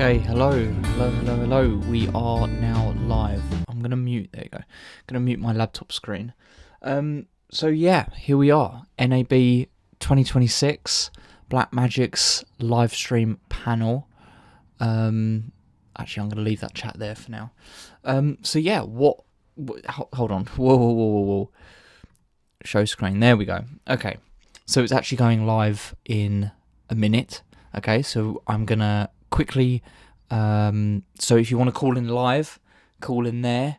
Okay, hello. We are now live. I'm gonna mute. There you go. Gonna mute my laptop screen. So yeah, here we are. NAB 2026, Blackmagic's live stream panel. Actually, I'm gonna leave that chat there for now. So yeah, hold on. Whoa. Show screen. There we go. Okay, so it's actually going live in a minute. Okay, so I'm gonna quickly, so if you want to call in live, call in there.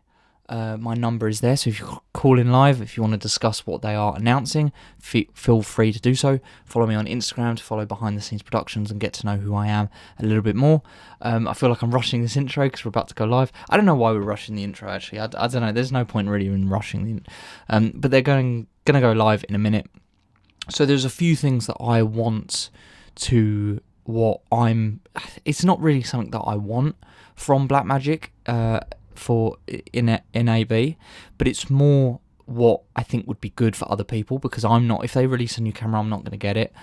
My number is there, so if you call in live, if you want to discuss what they are announcing, feel free to do so. Follow me on Instagram to follow Behind the Scenes Productions and get to know who I am a little bit more. I feel like I'm rushing this intro because we're about to go live. I don't know why we're rushing the intro, actually. I don't know, there's no point really in rushing the but they're gonna go live in a minute. So there's a few things that I want to... it's not really something that I want from Blackmagic for in NAB, but it's more what I think would be good for other people, because if they release a new camera, I'm not going to get it,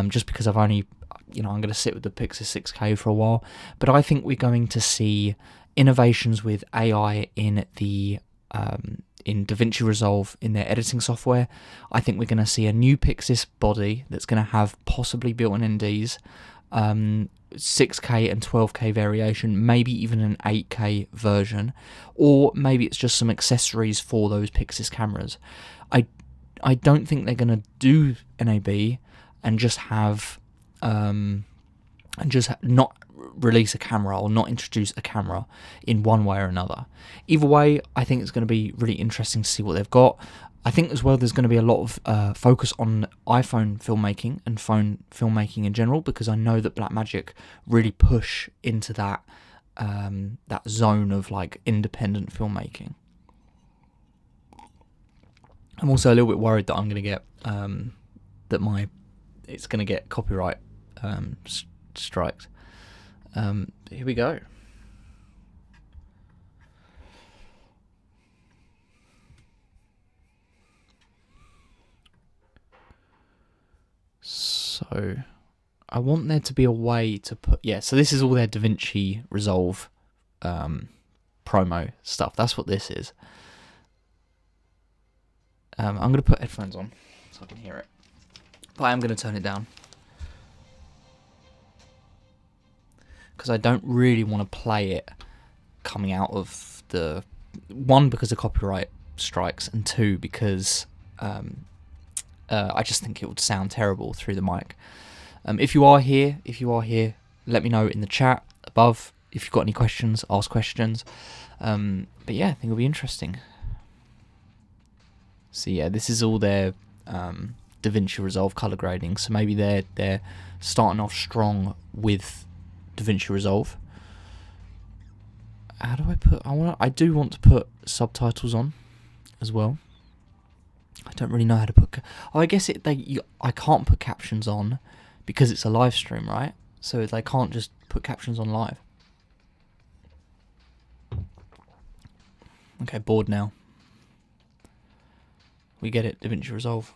just because I've only, I'm going to sit with the Pixel 6K for a while. But I think we're going to see innovations with AI in the in DaVinci Resolve in their editing software. I think we're going to see a new Pixis body that's going to have possibly built-in NDs, 6K and 12K variation, maybe even an 8K version, or maybe it's just some accessories for those Pixis cameras. I don't think they're going to do NAB and just have not release a camera or not introduce a camera in one way or another. Either way, I think it's going to be really interesting to see what they've got. I think as well there's going to be a lot of focus on iPhone filmmaking and phone filmmaking in general, because I know that Blackmagic really push into that that zone of like independent filmmaking. I'm also a little bit worried that I'm going to get it's going to get copyright striked. Here we go. So I want there to be a way to put... so this is all their DaVinci Resolve promo stuff. That's what this is. I'm going to put headphones on so I can hear it, but I am going to turn it down, because I don't really want to play it coming out of the... One, because of copyright strikes, and two, because I just think it would sound terrible through the mic. If you are here, let me know in the chat above. If you've got any questions, ask questions. But yeah, I think it'll be interesting. So yeah, this is all their DaVinci Resolve color grading. So maybe they're starting off strong with DaVinci Resolve. How do I put... I do want to put subtitles on as well. I don't really know how to put... I guess I can't put captions on because it's a live stream, right? So they can't just put captions on live. Okay, bored now. We get it, DaVinci Resolve.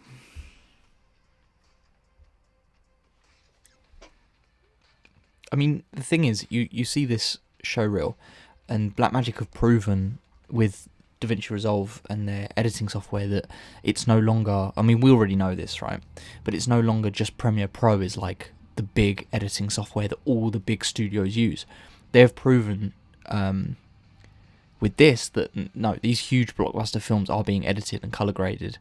I mean, the thing is, you see this showreel, and Blackmagic have proven with DaVinci Resolve and their editing software that it's no longer... I mean, we already know this, right? But it's no longer just Premiere Pro is like the big editing software that all the big studios use. They have proven with this that no, these huge blockbuster films are being edited and color graded.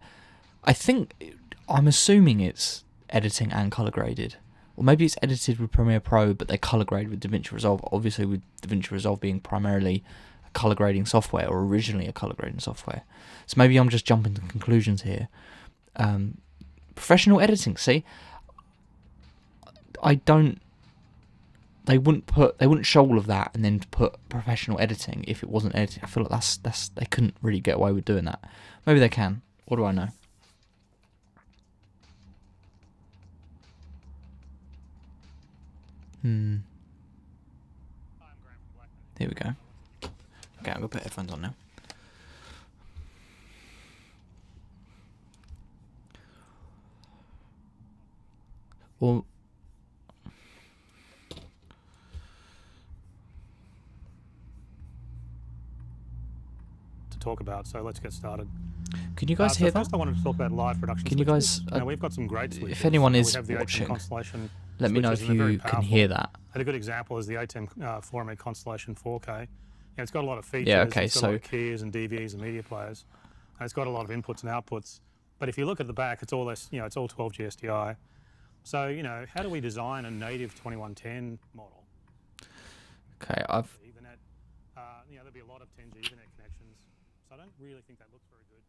I'm assuming it's editing and color graded. Or maybe it's edited with Premiere Pro, but they color grade with DaVinci Resolve. Obviously, with DaVinci Resolve being primarily a color grading software, or originally a color grading software. So maybe I'm just jumping to conclusions here. Professional editing. See, They wouldn't show all of that and then put professional editing if it wasn't editing. I feel like that's they couldn't really get away with doing that. Maybe they can. What do I know? Here we go. Okay, I'm gonna put headphones on now. Well, talk about. So let's get started. Can you guys hear that? First, I wanted to talk about live production. Can you guys? Now we've got some great switches. If anyone is we have the watching, Constellation let me know if you can hear that. And a good example is the ATEM 4MA Constellation 4K. It's got a lot of features. Yeah, okay, it's got a lot of keys and DVEs and media players. And it's got a lot of inputs and outputs. But if you look at the back, it's all it's all 12G SDI. So how do we design a native 2110 model? Okay, Ethernet. There'll be a lot of 10G Ethernet connections. So I don't really think that looks very good.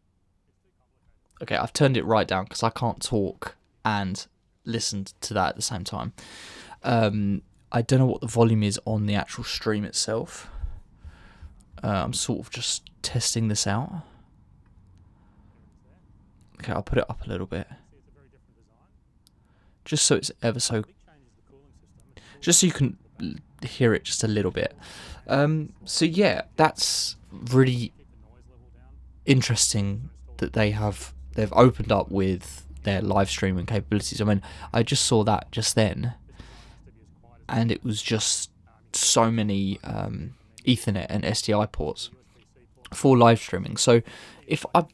It's too complicated. Okay, I've turned it right down because I can't talk and listen to that at the same time. I don't know what the volume is on the actual stream itself. I'm sort of just testing this out. Okay, I'll put it up a little bit. Just so it's ever so... Just so you can hear it just a little bit. So yeah, that's really interesting that they've opened up with their live streaming capabilities. I mean, I just saw that just then, and it was just so many Ethernet and SDI ports for live streaming. So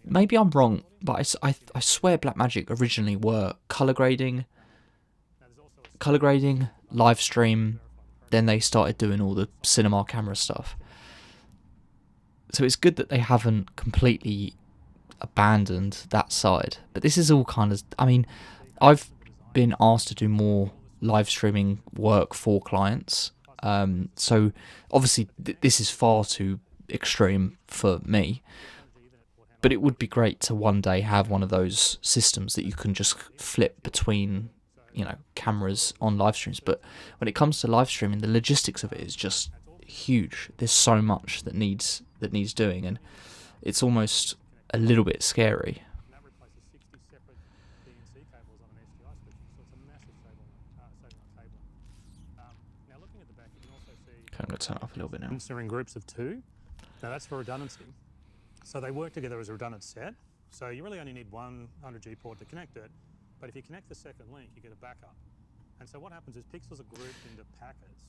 maybe I'm wrong, but I swear Blackmagic originally were color grading, live stream. Then they started doing all the cinema camera stuff. So it's good that they haven't completely abandoned that side. But this is all kind of... I mean, I've been asked to do more live streaming work for clients. So obviously this is far too extreme for me. But it would be great to one day have one of those systems that you can just flip between, cameras on live streams. But when it comes to live streaming, the logistics of it is just huge. There's so much that needs doing, and it's almost a little bit scary. Okay, I'm going to turn it up a little bit now. They're in groups of 2. Now that's for redundancy. So they work together as a redundant set. So you really only need one 100G port to connect it. But if you connect the second link, you get a backup. And so what happens is pixels are grouped into packets,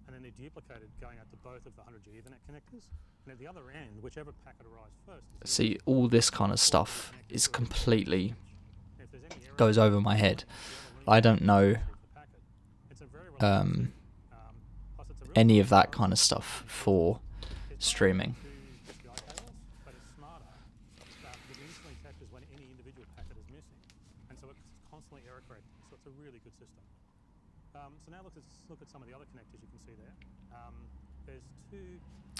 and then they're duplicated going out to both of the 100G Ethernet connectors. And at the other end, whichever packet arrives first... See, all this kind of stuff is completely... goes over my head. I don't know any of that kind of stuff for streaming. So now let's look at some of the other connectors you can see there. There's 2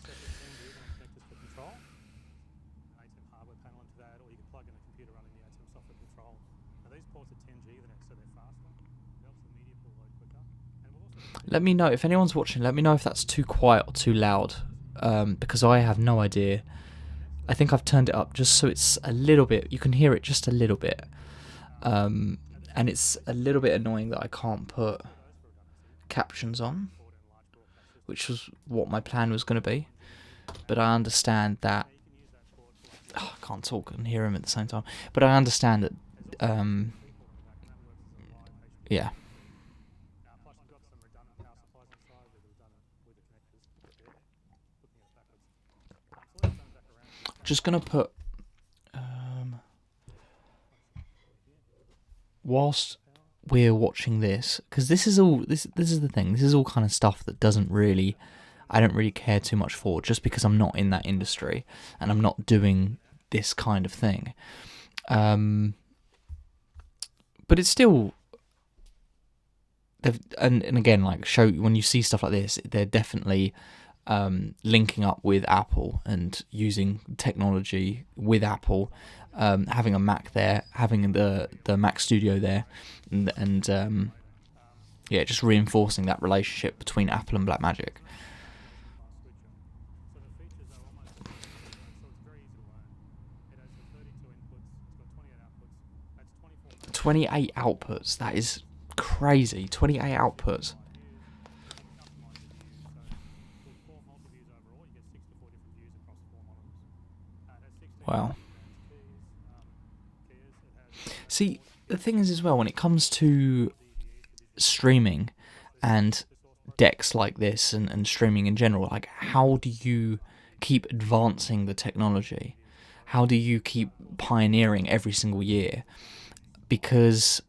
separate 10G Ethernet connectors for control. An ATEM hardware panel into that, or you can plug in a computer running the ATEM software control. Now these ports are 10G Ethernet, so they're faster. It helps the media pool load quicker. And we'll also... Let me know, if anyone's watching, let me know if that's too quiet or too loud, because I have no idea. I think I've turned it up just so it's a little bit, you can hear it just a little bit. And it's a little bit annoying that I can't put captions on, which was what my plan was going to be. But I understand that... I can't talk and hear him at the same time. But I understand that... yeah. Just going to put... whilst we're watching this, because this is the thing, this is all kind of stuff that I don't really care too much for, just because I'm not in that industry and I'm not doing this kind of thing. But it's still, and again, like, when you see stuff like this, they're definitely linking up with Apple and using technology with Apple, having a Mac there, having the Mac Studio there, and yeah, just reinforcing that relationship between Apple and Blackmagic. 28 outputs, that is crazy. 28 outputs. Wow. See, the thing is as well, when it comes to streaming and decks like this and streaming in general, like, how do you keep advancing the technology? how do you keep pioneering every single year? Because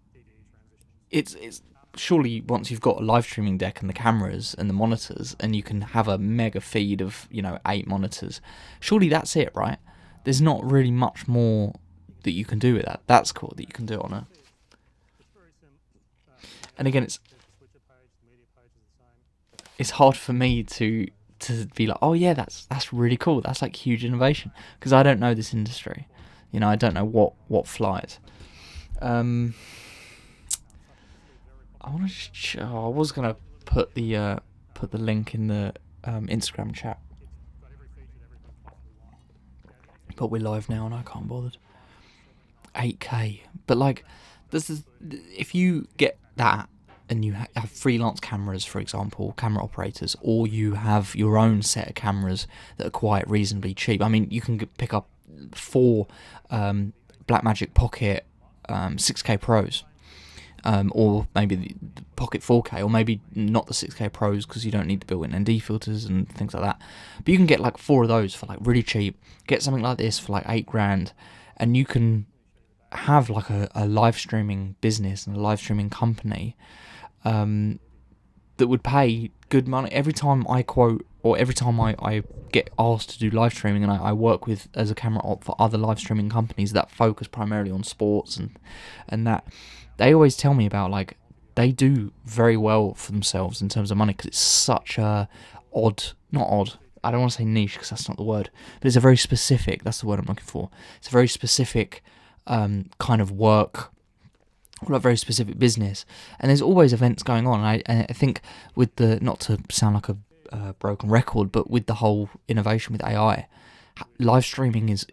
it's surely once you've got a live streaming deck and the cameras and the monitors, and you can have a mega feed of 8 monitors, surely that's it, right? There's not really much more that you can do with that. That's cool that you can do it on a. And again, it's hard for me to be like, oh yeah, that's really cool. That's like huge innovation, because I don't know this industry. I don't know what flies. I want to. I was gonna put the link in the Instagram chat, but we're live now and I can't bother. 8K, but like, if you get that and you have freelance cameras, for example, camera operators, or you have your own set of cameras that are quite reasonably cheap. I mean, you can pick up 4 Blackmagic Pocket 6K Pros, or maybe the Pocket 4K, or maybe not the 6K Pros because you don't need the built-in ND filters and things like that. But you can get like 4 of those for like really cheap. Get something like this for like $8,000, and you can have like a live streaming business and a live streaming company that would pay good money. Every time I quote, or every time I get asked to do live streaming, and I work with as a camera op for other live streaming companies that focus primarily on sports and that, they always tell me about, like, they do very well for themselves in terms of money, because it's such a not odd, I don't want to say niche because that's not the word, but it's a very specific, that's the word I'm looking for, it's a very specific kind of work, or a very specific business, and there's always events going on. And I think with the, not to sound like a broken record, but with the whole innovation with AI, live streaming is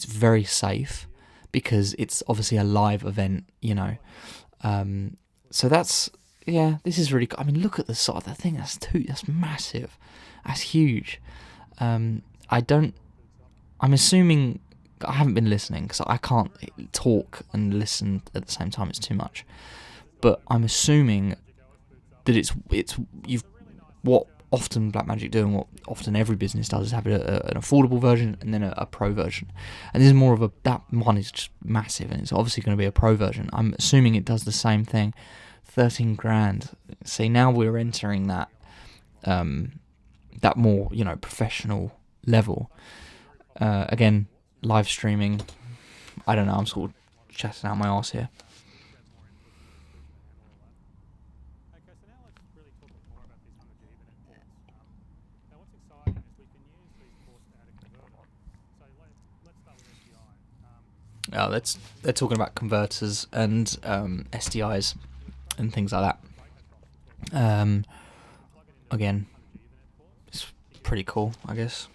very safe, because it's obviously a live event, so that's, yeah, this is really, I mean, look at the size of that thing, that's massive, that's huge. I'm assuming, I haven't been listening because I can't talk and listen at the same time, it's too much, but I'm assuming that it's what often Blackmagic do, and what often every business does, is have an affordable version and then a pro version, and this is more of that one is just massive, and it's obviously going to be a pro version. I'm assuming it does the same thing. $13,000. See, now we're entering that that more professional level. Again, live streaming, I don't know, I'm sort of chatting out my arse here. Okay, so now let's really talk more about these 100G Ethernet ports. Now what's exciting is we can use these ports to add a converter. So let's start with SDI. They're talking about converters and SDIs and things like that. Again, it's pretty cool, I guess.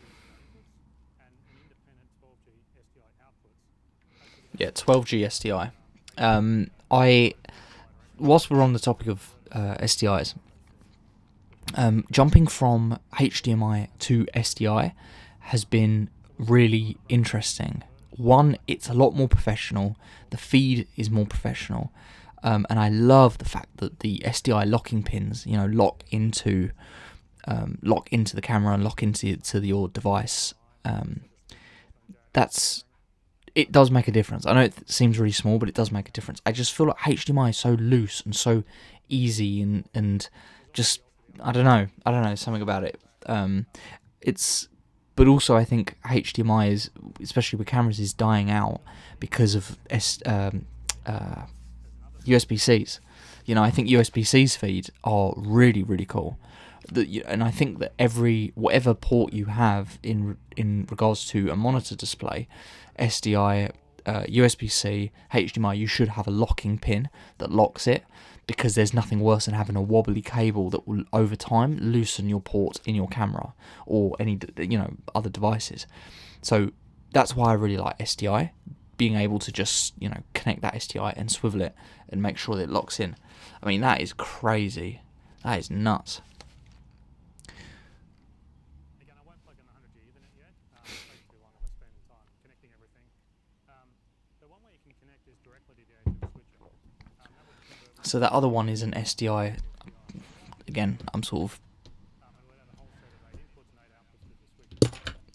Yeah, 12G SDI. Whilst we're on the topic of SDIs, jumping from HDMI to SDI has been really interesting. One, it's a lot more professional. The feed is more professional, and I love the fact that the SDI locking pins, lock into the camera and lock into your device. It does make a difference. I know it seems really small, but it does make a difference. I just feel like HDMI is so loose and so easy, and just I don't know something about it. But also I think HDMI is, especially with cameras, is dying out because of USB-Cs. I think USB-C's feed are really, really cool. And I think that whatever port you have in regards to a monitor display, SDI, USB-C, HDMI, you should have a locking pin that locks it, because there's nothing worse than having a wobbly cable that will over time loosen your port in your camera or any other devices. So that's why I really like SDI, being able to just connect that SDI and swivel it and make sure that it locks in. I mean, that is crazy. That is nuts. Again, I won't plug in the 100G Ethernet yet. It takes too long if I spend time connecting everything. The one way you can connect is directly to the AV switcher. So that other one is an SDI. Again, I'm sort of...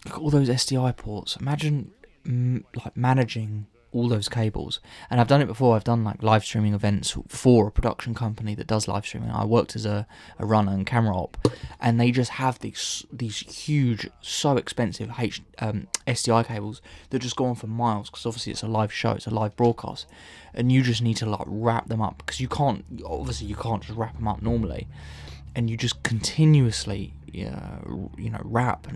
Look at all those SDI ports. Imagine like managing all those cables. And I've done it before. I've done like live streaming events for a production company that does live streaming. I worked as a runner and camera op, and they just have these huge, so expensive SDI cables that just go on for miles, because obviously it's a live show, it's a live broadcast, and you just need to like wrap them up, because you can't just wrap them up normally, and you just continuously wrap,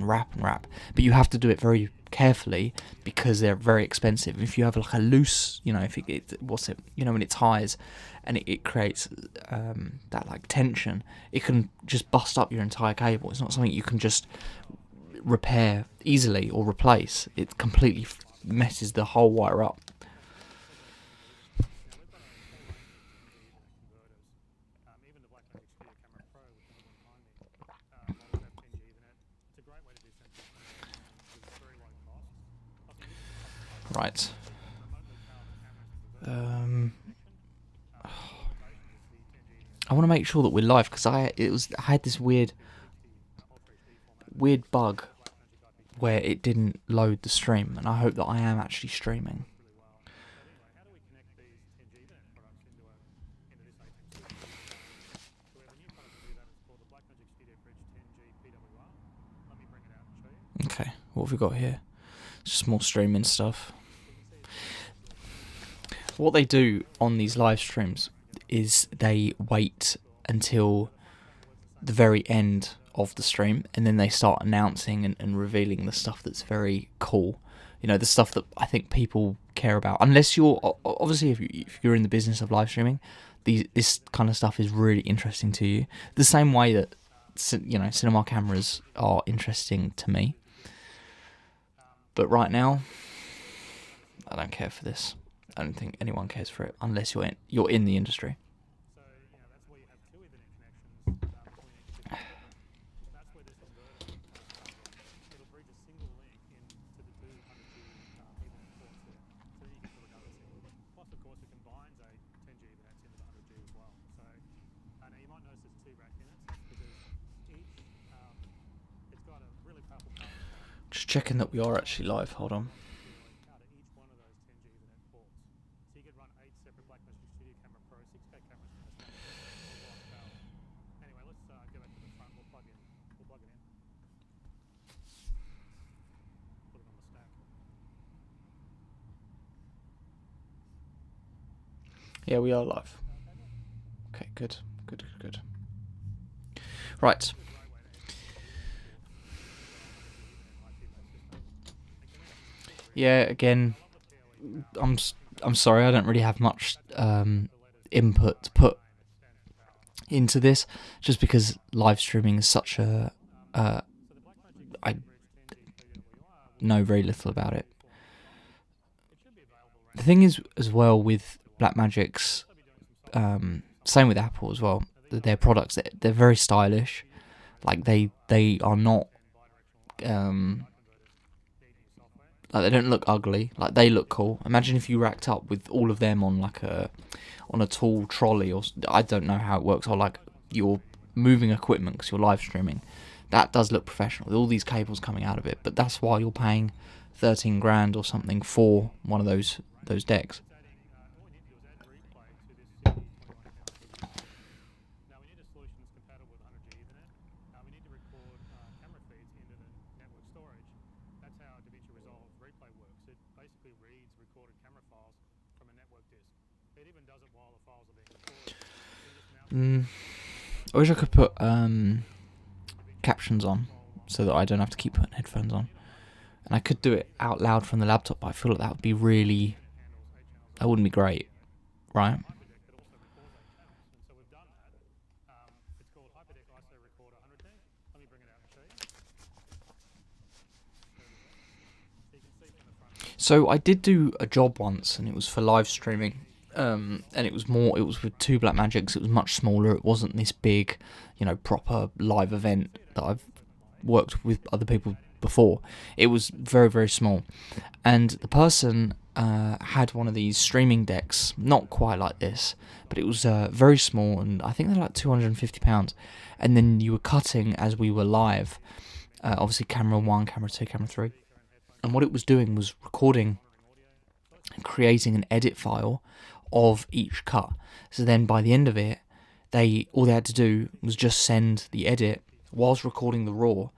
but you have to do it very carefully because they're very expensive. If you have like a loose, if when it ties and it creates that like tension, it can just bust up your entire cable. It's not something you can just repair easily or replace. It completely messes the whole wire up. Even the Blackmagic Studio Camera Pro, which is the one behind me, models have 10G Ethernet. It's a great way to do sensitive things with very low cost. Right. I want to make sure that we're live, because I had this weird bug where it didn't load the stream, and I hope that I am actually streaming. How do we connect these 10G Ethernet products into this ATEX system? So we have a new product to do that. It's called the Blackmagic Studio Bridge 10G PWR. Let me bring it out and show you. Okay, what have we got here? Just more streaming stuff. What they do on these live streams is they wait until the very end of the stream, and then they start announcing and revealing the stuff that's very cool. The stuff that I think people care about. Unless you're, obviously, if you're in the business of live streaming, this kind of stuff is really interesting to you. The same way that, cinema cameras are interesting to me. But right now, I don't care for this. I don't think anyone cares for it unless you're in the industry. So that's where you have two Ethernet connections between each chip. That's where this converter it'll bridge a single link into the two 100G Ethernet ports there. So then you get the redundancy. Plus, of course, it combines a 10G Ethernet into the 100G as well. So now you might notice there's two rack units because each it's got a really powerful power supply. Just checking that we are actually live. Hold on. Yeah, we are live. Okay, good. Right. Yeah, again, I'm sorry, I don't really have much input to put into this, just because live streaming is such I know very little about it. The thing is, as well, with Blackmagic's, same with Apple as well, their products, they're very stylish. Like they are not, like they don't look ugly. Like they look cool. Imagine if you racked up with all of them on on a tall trolley, or I don't know how it works, or like you're moving equipment because you're live streaming. That does look professional with all these cables coming out of it. But that's why you're paying 13 grand or something for one of those decks. I wish I could put captions on so that I don't have to keep putting headphones on. And I could do it out loud from the laptop, but I feel like that would be that wouldn't be great, right? So I did do a job once, and it was for live streaming. And it was with two Blackmagics. It was much smaller. It wasn't this big, proper live event that I've worked with other people before. It was very, very small. And the person had one of these streaming decks, not quite like this, but it was very small, and I think they're like £250. And then you were cutting as we were live. Obviously, camera 1, camera 2, camera 3. And what it was doing was recording and creating an edit file of each cut. So then by the end of it, all they had to do was just send the edit whilst recording the raw,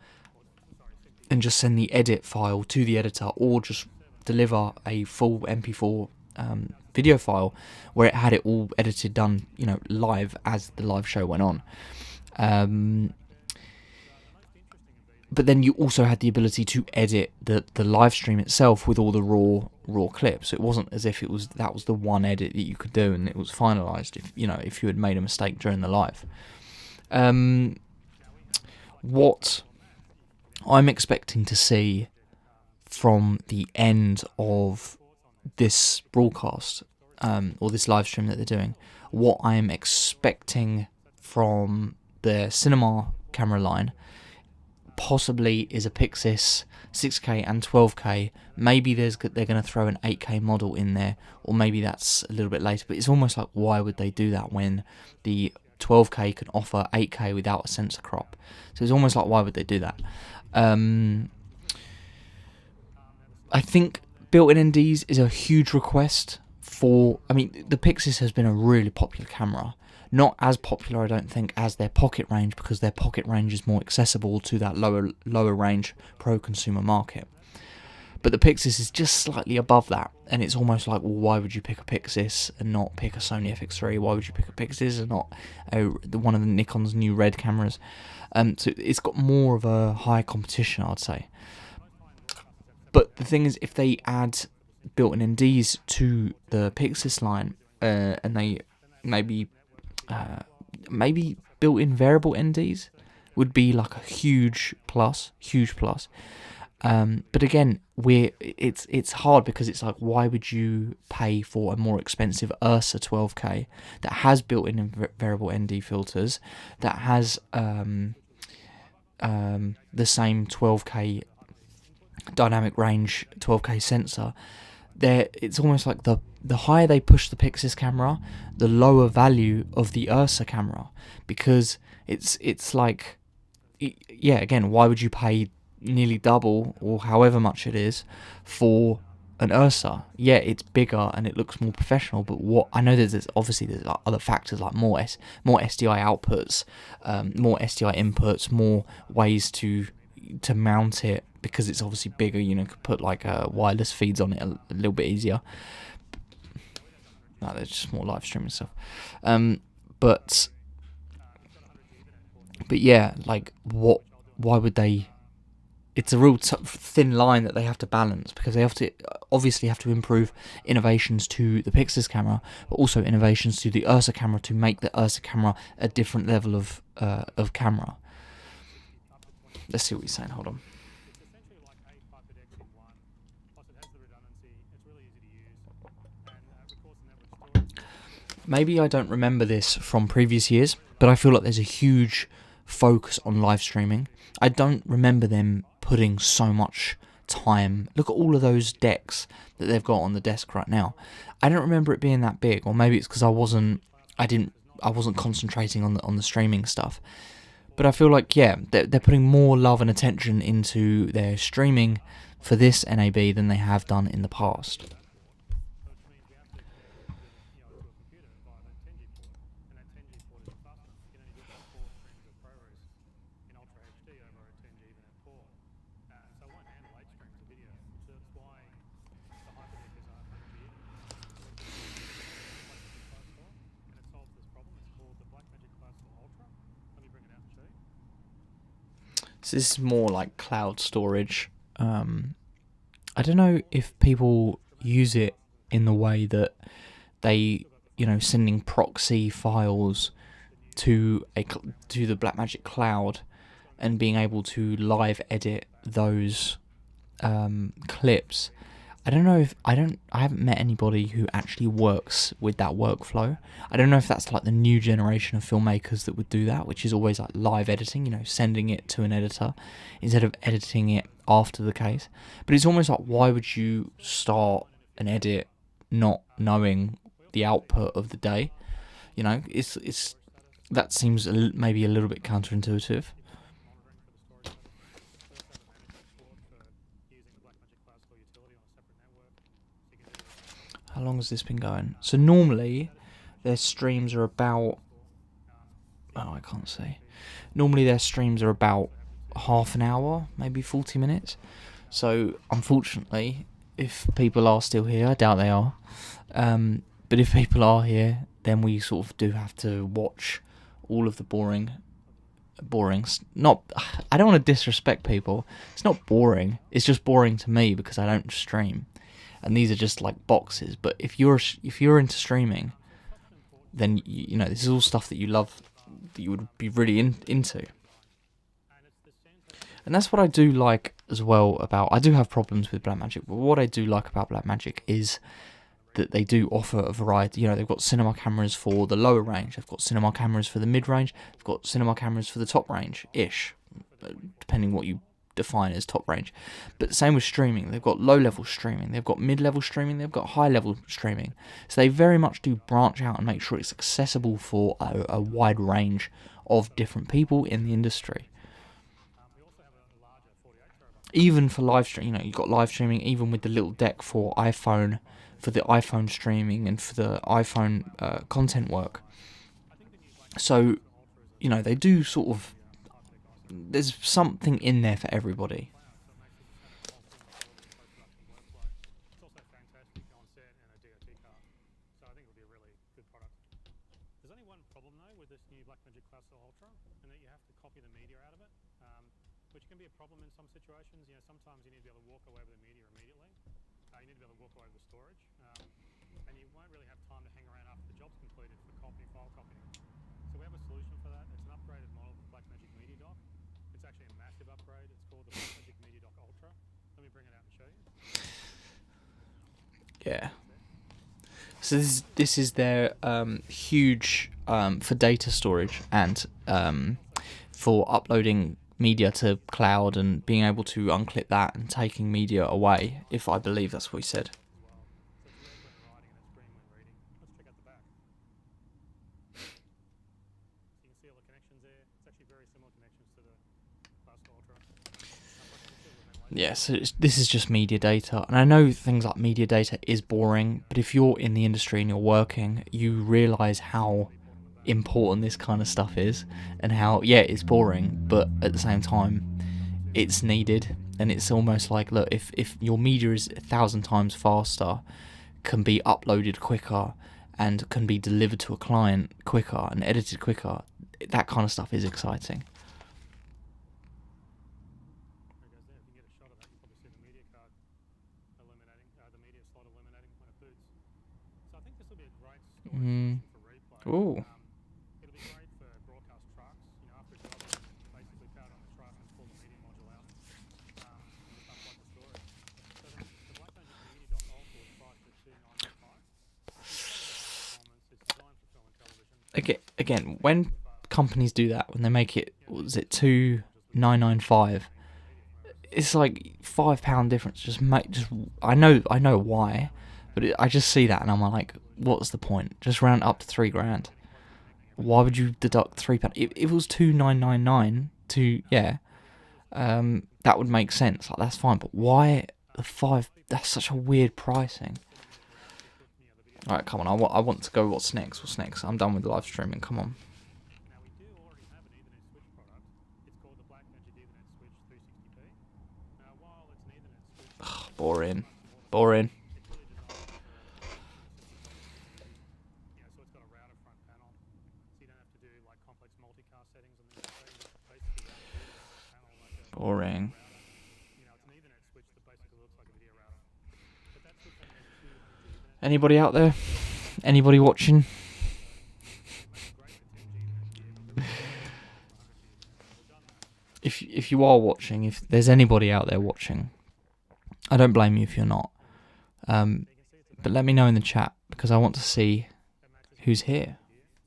and just send the edit file to the editor, or just deliver a full MP4 video file where it had it all edited, done, live as the live show went on. But then you also had the ability to edit the live stream itself with all the raw clips. It wasn't as if that was the one edit that you could do and it was finalized if you had made a mistake during the live. What I'm expecting to see from the end of this broadcast, or this live stream that they're doing, what I am expecting from the cinema camera line possibly is a Pixis 6K and 12K. Maybe they're going to throw an 8K model in there, or maybe that's a little bit later, but it's almost like, why would they do that when the 12K can offer 8K without a sensor crop? So it's almost like, why would they do that? I think built-in NDs is a huge request for... I mean, the Pixis has been a really popular camera. Not as popular, I don't think, as their pocket range, because their pocket range is more accessible to that lower range pro-consumer market. But the Pixis is just slightly above that, and it's almost like, well, why would you pick a Pixis and not pick a Sony FX3? Why would you pick a Pixis and not one of the Nikon's new red cameras? So it's got more of a high competition, I'd say. But the thing is, if they add built-in NDs to the Pixis line, and they maybe built-in variable NDs would be like a huge plus. But again, it's hard, because it's like, why would you pay for a more expensive Ursa 12K that has built-in variable ND filters, that has the same 12K dynamic range 12K sensor? It's almost like the higher they push the Pixis camera, the lower value of the Ursa camera, because it's like, yeah, again, why would you pay nearly double or however much it is for an Ursa? Yeah, it's bigger and it looks more professional, but what I know, there's like other factors, like more SDI outputs, more SDI inputs, more ways to mount it, because it's obviously bigger. Could put like wireless feeds on it a little bit easier. No, there's just more live streaming stuff. But yeah, like, why would they? It's a real thin line that they have to balance, because they obviously have to improve innovations to the Pixis camera, but also innovations to the Ursa camera to make the Ursa camera a different level of camera. Let's see what he's saying. Hold on. Maybe I don't remember this from previous years, but I feel like there's a huge focus on live streaming. I don't remember them putting so much time. Look at all of those decks that they've got on the desk right now. I don't remember it being that big, or maybe it's because I wasn't concentrating on the streaming stuff. But I feel like, yeah, they're putting more love and attention into their streaming for this NAB than they have done in the past. So this is more like cloud storage. I don't know if people use it in the way that they, sending proxy files to the Blackmagic cloud and being able to live edit those clips. I don't know if I haven't met anybody who actually works with that workflow. I don't know if that's like the new generation of filmmakers that would do that, which is always like live editing, sending it to an editor instead of editing it after the case. But it's almost like, why would you start an edit not knowing the output of the day? It's that seems maybe a little bit counterintuitive. How long has this been going? So normally their streams are about... Oh, I can't say. Normally their streams are about half an hour, maybe 40 minutes. So unfortunately, if people are still here, I doubt they are. But if people are here, then we sort of do have to watch all of the boring. Not, I don't want to disrespect people. It's not boring. It's just boring to me because I don't stream, and these are just like boxes. But if you're into streaming, then you know this is all stuff that you love, that you would be really into. And that's what I do like as well about... I do have problems with Blackmagic, but what I do like about Blackmagic is that they do offer a variety. You know, they've got cinema cameras for the lower range, they've got cinema cameras for the mid-range, they've got cinema cameras for the top range-ish, depending what you define as top range. But same with streaming, they've got low-level streaming, they've got mid-level streaming, they've got high-level streaming. So they very much do branch out and make sure it's accessible for a wide range of different people in the industry. Even for live stream, you know, you've got live streaming even with the little deck for iPhone, for the iPhone streaming and for the iPhone content work. So, you know, they do sort of... There's something in there for everybody. It's also fantastic on set and a DOT car. So I think it'll be a really good product. There's only one problem though with this new Blackmagic Cluster Ultra, and that you have to copy the media out of it, which can be a problem in some situations. You know, sometimes you need to be able to walk away with the media immediately. You need to be able to walk away with the storage, and you won't really have time to hang around after the job's completed for file copying. So we have a solution for that. It's an upgraded model of the Blackmagic Media Dock. It's actually a massive upgrade. It's called the Blackmagic Media Dock Ultra. Let me bring it out and show you. Yeah. So this is their huge for data storage and for uploading media to cloud and being able to unclip that and taking media away, if I believe that's what he said. Yeah, so this is just media data, and I know things like media data is boring, but if you're in the industry and you're working, you realise how important this kind of stuff is, and how, yeah, it's boring, but at the same time, it's needed, and it's almost like, look, if your media is 1,000 times faster, can be uploaded quicker, and can be delivered to a client quicker, and edited quicker, that kind of stuff is exciting. Ooh. It'll be great for broadcast trucks. You know, after a job, basically power on the truck and pull the media module out, and just unplug the storage. So the Blackmagic Media Dock Ultra is priced at $2,995. It's designed for film and television. Again, when companies do that, when they make it, what was it, $2,995? It's like £5 difference. I know why, but I just see that and I'm like, what's the point? Just round up to $3,000. Why would you deduct £3? If it was $2,999, that would make sense. Like, that's fine. But why the $5? That's such a weird pricing. All right, come on. I want to go. What's next? What's next? I'm done with live streaming. Come on. Now we do already have an Ethernet switch product. It's called the Blackmagic Ethernet Switch 360p. Now while it's an Ethernet switch, Boring. it's really designed for so it's got a router front panel, so you don't have to do like complex multicast settings on the interface. Basically, panel like a Boring. router. You know, it's an Ethernet switch that basically looks like a video router. But that switch only has 200G Ethernet. Anybody out there? Anybody watching? If you are watching, if there's anybody out there watching, I don't blame you if you're not. But let me know in the chat, because I want to see who's here,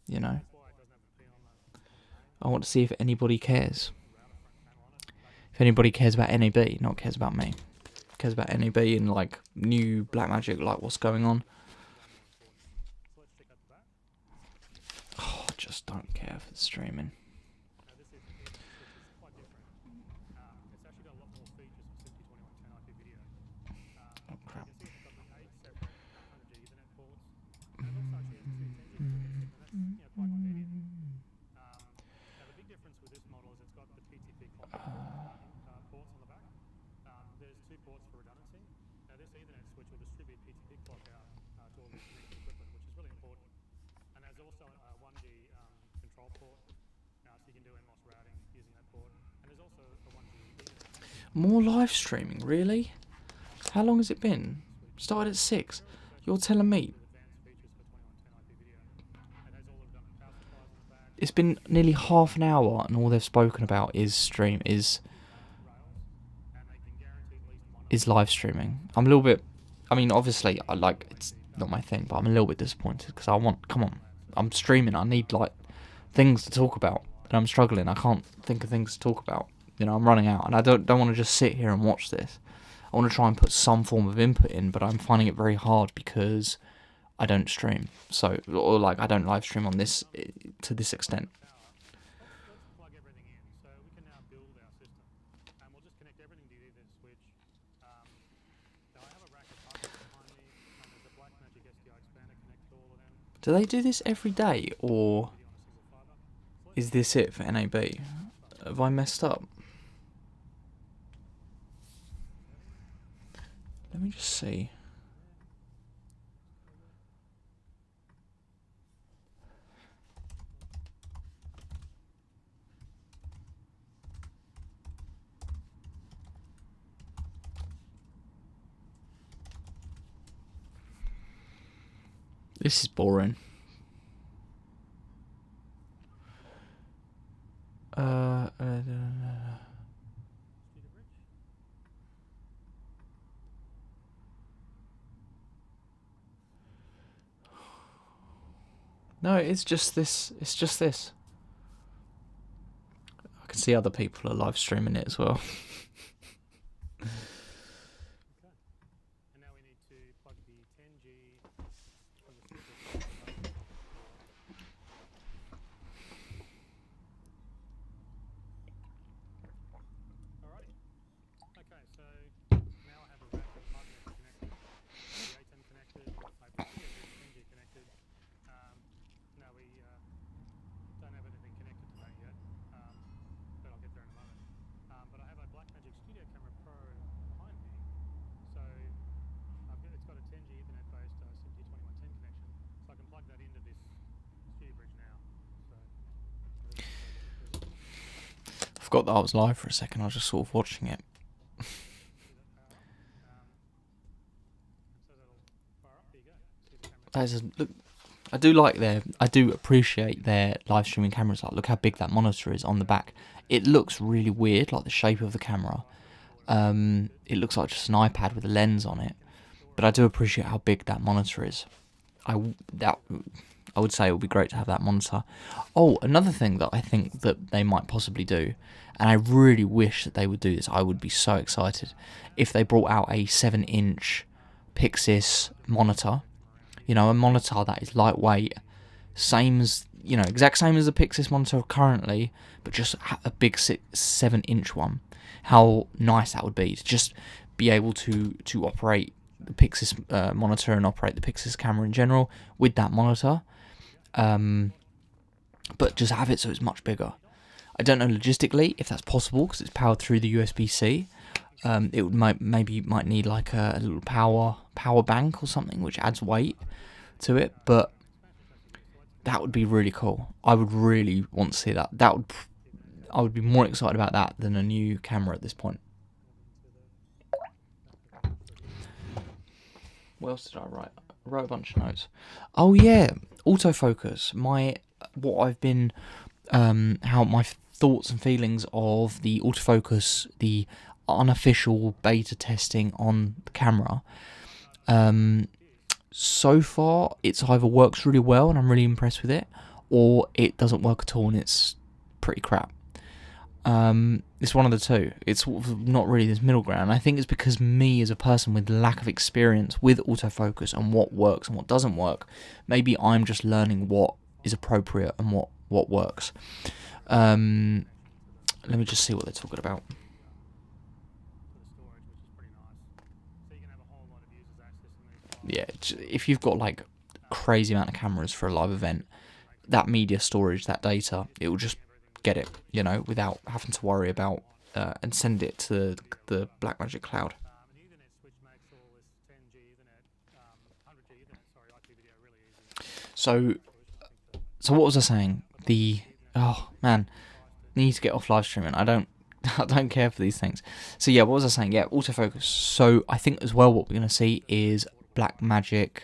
you know. I want to see if anybody cares. If anybody cares about NAB, not cares about me. Cares about NAB and like new Blackmagic, like what's going on. Oh, I just don't care for the streaming. Oh crap. More live streaming, really? How long has it been? Started at 6. You're telling me it's been nearly half an hour and all they've spoken about is live streaming. I'm a little bit, I mean, obviously it's not my thing, but I'm a little bit disappointed because come on, I'm streaming, I need like things to talk about, and I'm struggling. I can't think of things to talk about. You know, I'm running out, and I don't want to just sit here and watch this. I want to try and put some form of input in, but I'm finding it very hard because I don't stream. So, or like I don't live stream on this to this extent. Let's plug everything in. So we can now build our system, and we'll just connect everything to this switch. Now I have a rack of hardware behind me, and there's a Blackmagic SDI expander connected to all of them. Do they do this every day, or is this it for NAB? Have I messed up? Let me just see. This is boring. No, it's just this. It's just this. I can see other people are live streaming it as well. And now we need to plug the 10G from the switch. Alrighty. Okay, so now I have a rack of hardware connected. The A10 connected. I have the 10G connected. Now we don't have anything connected to that yet, but I'll get there in a moment. But I have a Blackmagic Studio Camera Pro behind me, so it's got a 10G Ethernet-based SMT2110 connection, so I can plug that into this Studio Bridge now. So I forgot that I was live for a second. I was just sort of watching it. Look, I do appreciate their live streaming cameras. Like, look how big that monitor is on the back. It looks really weird, like the shape of the camera. It looks like just an iPad with a lens on it. But I do appreciate how big that monitor is. I would say it would be great to have that monitor. Oh, another thing that I think that they might possibly do, and I really wish that they would do this. I would be so excited if they brought out a 7-inch Pixis monitor. You know, a monitor that is lightweight, exact same as the Pixis monitor currently, but just a big 7-inch one. How nice that would be to just be able to operate the Pixis monitor and operate the Pixis camera in general with that monitor, but just have it so it's much bigger. I don't know logistically if that's possible because it's powered through the USB-C. It would might need like a little power bank or something, which adds weight to it, but that would be really cool. I would really want to see that. I would be more excited about that than a new camera at this point. What else did I write? I wrote a bunch of notes. Oh yeah, autofocus. How my thoughts and feelings of the autofocus, the unofficial beta testing on the camera. So far, it's either works really well and I'm really impressed with it, or it doesn't work at all and it's pretty crap. It's one of the two. It's sort of not really this middle ground. I think it's because me as a person with lack of experience with autofocus and what works and what doesn't work, maybe I'm just learning what is appropriate and what works. Let me just see what they're talking about. Yeah, if you've got like crazy amount of cameras for a live event, that media storage, that data, it will just get it, without having to worry about and send it to the Blackmagic cloud. So what was I saying? Need to get off live streaming. I don't I don't care for these things. So yeah, what was I saying? Yeah, autofocus. So I think as well what we're going to see is Blackmagic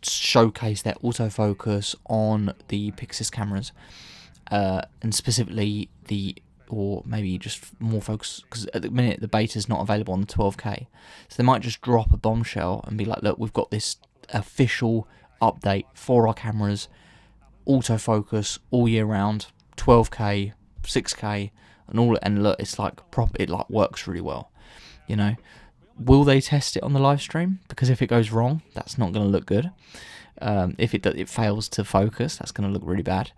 showcase their autofocus on the Pixis cameras, and specifically or maybe just more focus, because at the minute the beta is not available on the 12K. So they might just drop a bombshell and be like, look, we've got this official update for our cameras, autofocus all year round, 12K, 6K, and look, it's like it like works really well, you know. Will they test it on the live stream? Because if it goes wrong, that's not going to look good. If it fails to focus, that's going to look really bad.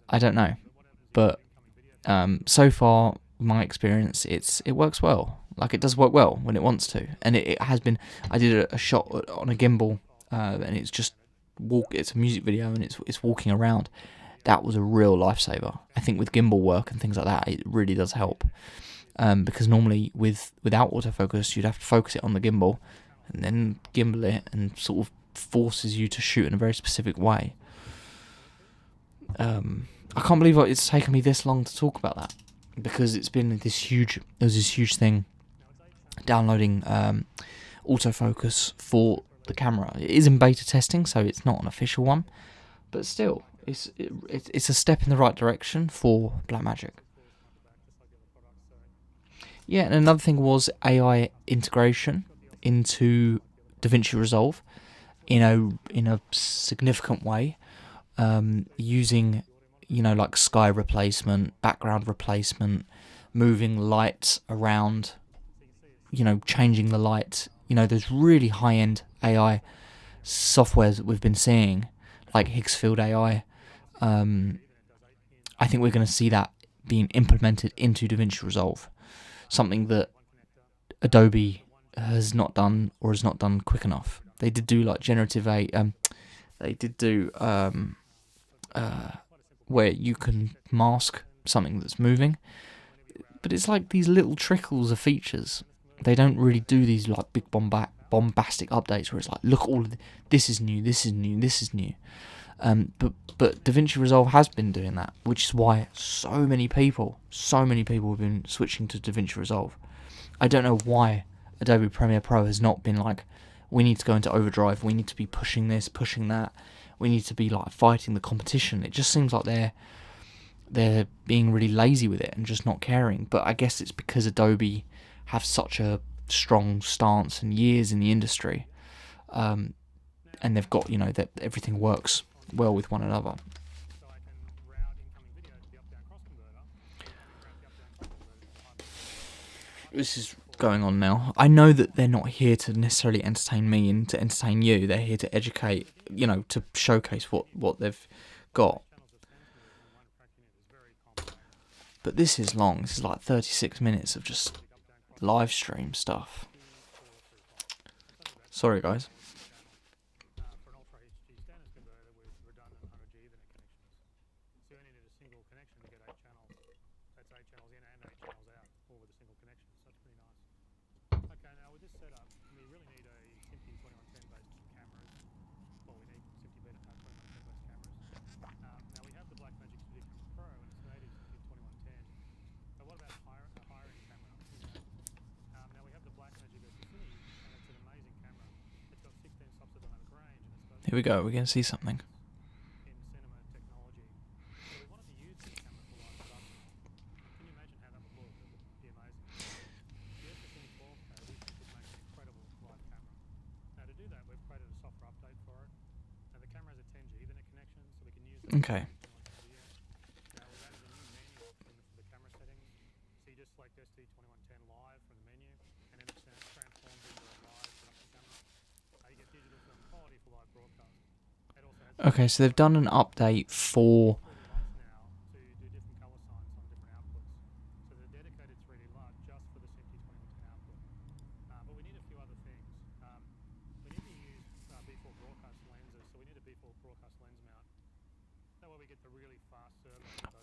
I don't know, but so far, my experience, it works well. Like, it does work well when it wants to, and it has been. I did a shot on a gimbal, and it's just it's a music video, and it's walking around. That was a real lifesaver. I think with gimbal work and things like that, it really does help. Because normally without autofocus, you'd have to focus it on the gimbal, and then gimbal it, and sort of forces you to shoot in a very specific way. I can't believe it's taken me this long to talk about that, because it was this huge thing, downloading autofocus for the camera. It is in beta testing, so it's not an official one, but still, it's a step in the right direction for Blackmagic. Yeah, and another thing was AI integration into DaVinci Resolve in a significant way, using like sky replacement, background replacement, moving light around, changing the light. Those really high-end AI softwares that we've been seeing, like Higgsfield AI. I think we're going to see that being implemented into DaVinci Resolve. Something that Adobe has not done, or has not done quick enough. They did do like generative AI. They did do where you can mask something that's moving, but it's like these little trickles of features. They don't really do these like big bombastic updates where it's like, look, all of this is new, this is new, this is new. But DaVinci Resolve has been doing that, which is why so many people have been switching to DaVinci Resolve. I don't know why Adobe Premiere Pro has not been like, we need to go into overdrive, we need to be pushing this, pushing that, we need to be like fighting the competition. It just seems like they're being really lazy with it and just not caring. But I guess it's because Adobe have such a strong stance and years in the industry, and they've got, that everything works well with one another. This is going on now. I know that they're not here to necessarily entertain me and to entertain you. They're here to educate, to showcase what they've got. But this is long. This is like 36 minutes of just live stream stuff. Sorry, guys. Here we go, we're going to see something. Okay. Okay, so they've done an update for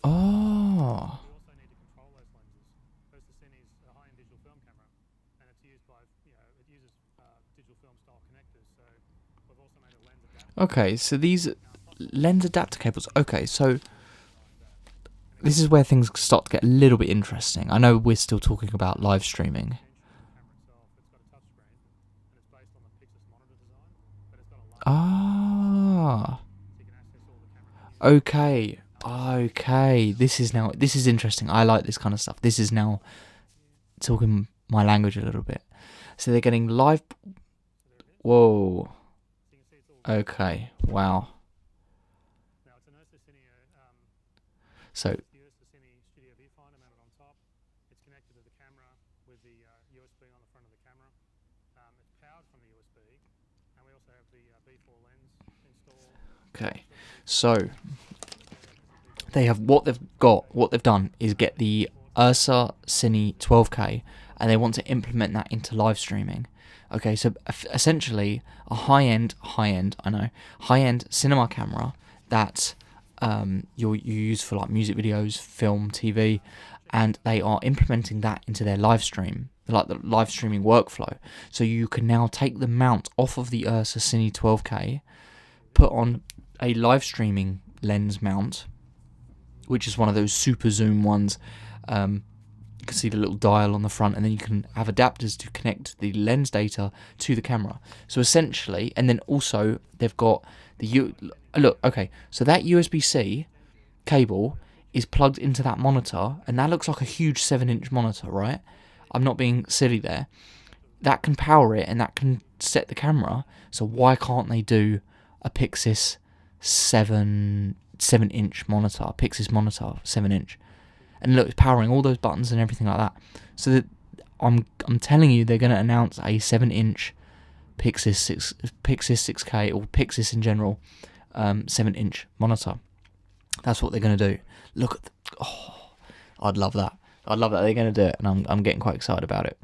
oh. Okay, so these lens adapter cables. Okay, so this is where things start to get a little bit interesting. I know we're still talking about live streaming. Ah, okay, okay. This is interesting. I like this kind of stuff. This is now talking my language a little bit. So they're getting live. Whoa. Okay. Wow. So okay. So they have what they've done is get the Ursa Cine 12K, and they want to implement that into live streaming. Okay, so essentially a high-end cinema camera that you use for like music videos, film, TV, and they are implementing that into their live stream, like the live streaming workflow. So you can now take the mount off of the Ursa Cine 12K, put on a live streaming lens mount, which is one of those super zoom ones. You can see the little dial on the front, and then you can have adapters to connect the lens data to the camera. So essentially, and then also they've got the look. Okay, so that USB-C cable is plugged into that monitor, and that looks like a huge 7-inch monitor, right? I'm not being silly there. That can power it, and that can set the camera. So why can't they do a Pixis 7-inch monitor, Pixis monitor 7-inch? And look, it's powering all those buttons and everything like that. So that I'm telling you, they're going to announce a 7-inch Pixis 6K, or Pixis in general, 7-inch monitor. That's what they're going to do. Look at I'd love that. I'd love that they're going to do it, and I'm getting quite excited about it.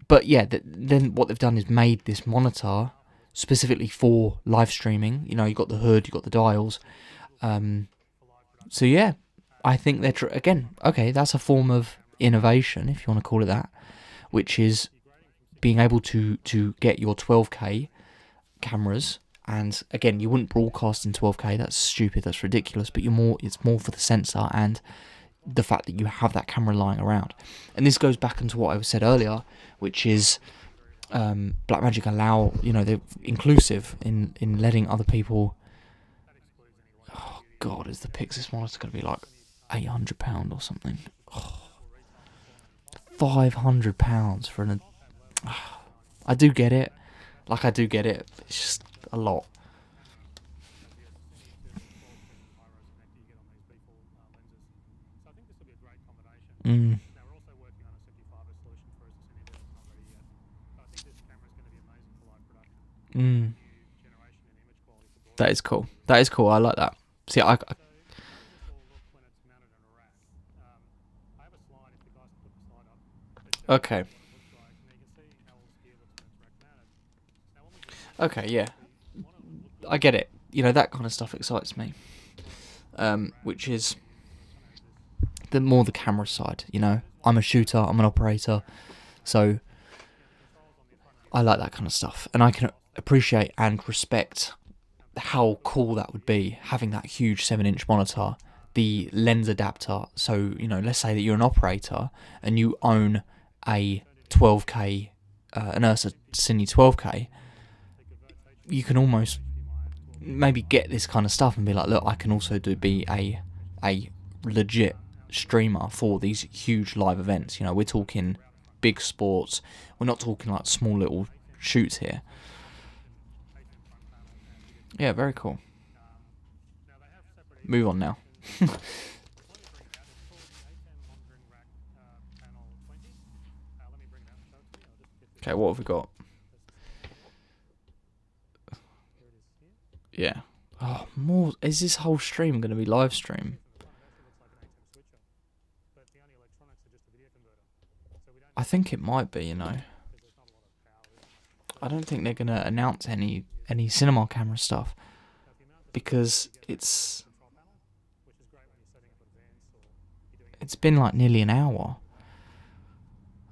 But yeah, then what they've done is made this monitor specifically for live streaming. You know, you got the hood, you got the dials. So yeah, I think they're again, okay, that's a form of innovation, if you want to call it that, which is being able to get your 12K cameras. And again, you wouldn't broadcast in 12K. That's stupid. That's ridiculous. But it's more for the sensor and the fact that you have that camera lying around. And this goes back into what I said earlier, which is Blackmagic allow, they're inclusive in letting other people. Oh God, is the Pixis monitor going to be like £800 or something? Oh, £500 for an. I do get it. I do get it. It's just a lot. That is cool. That is cool. I like that. See, okay. Okay, yeah. I get it. That kind of stuff excites me. Which is the camera side, I'm a shooter, I'm an operator, so I like that kind of stuff. And I can appreciate and respect how cool that would be, having that huge 7-inch monitor, the lens adapter. So, let's say that you're an operator and you own a 12K, an Ursa Cine 12K, you can almost maybe get this kind of stuff and be like, look, I can also be a legit streamer for these huge live events. We're talking big sports. We're not talking like small little shoots here. Yeah, very cool. Move on now. Okay, what have we got? Yeah. Oh, more. Is this whole stream going to be live stream? I think it might be, I don't think they're going to announce any cinema camera stuff, because it's been like nearly an hour.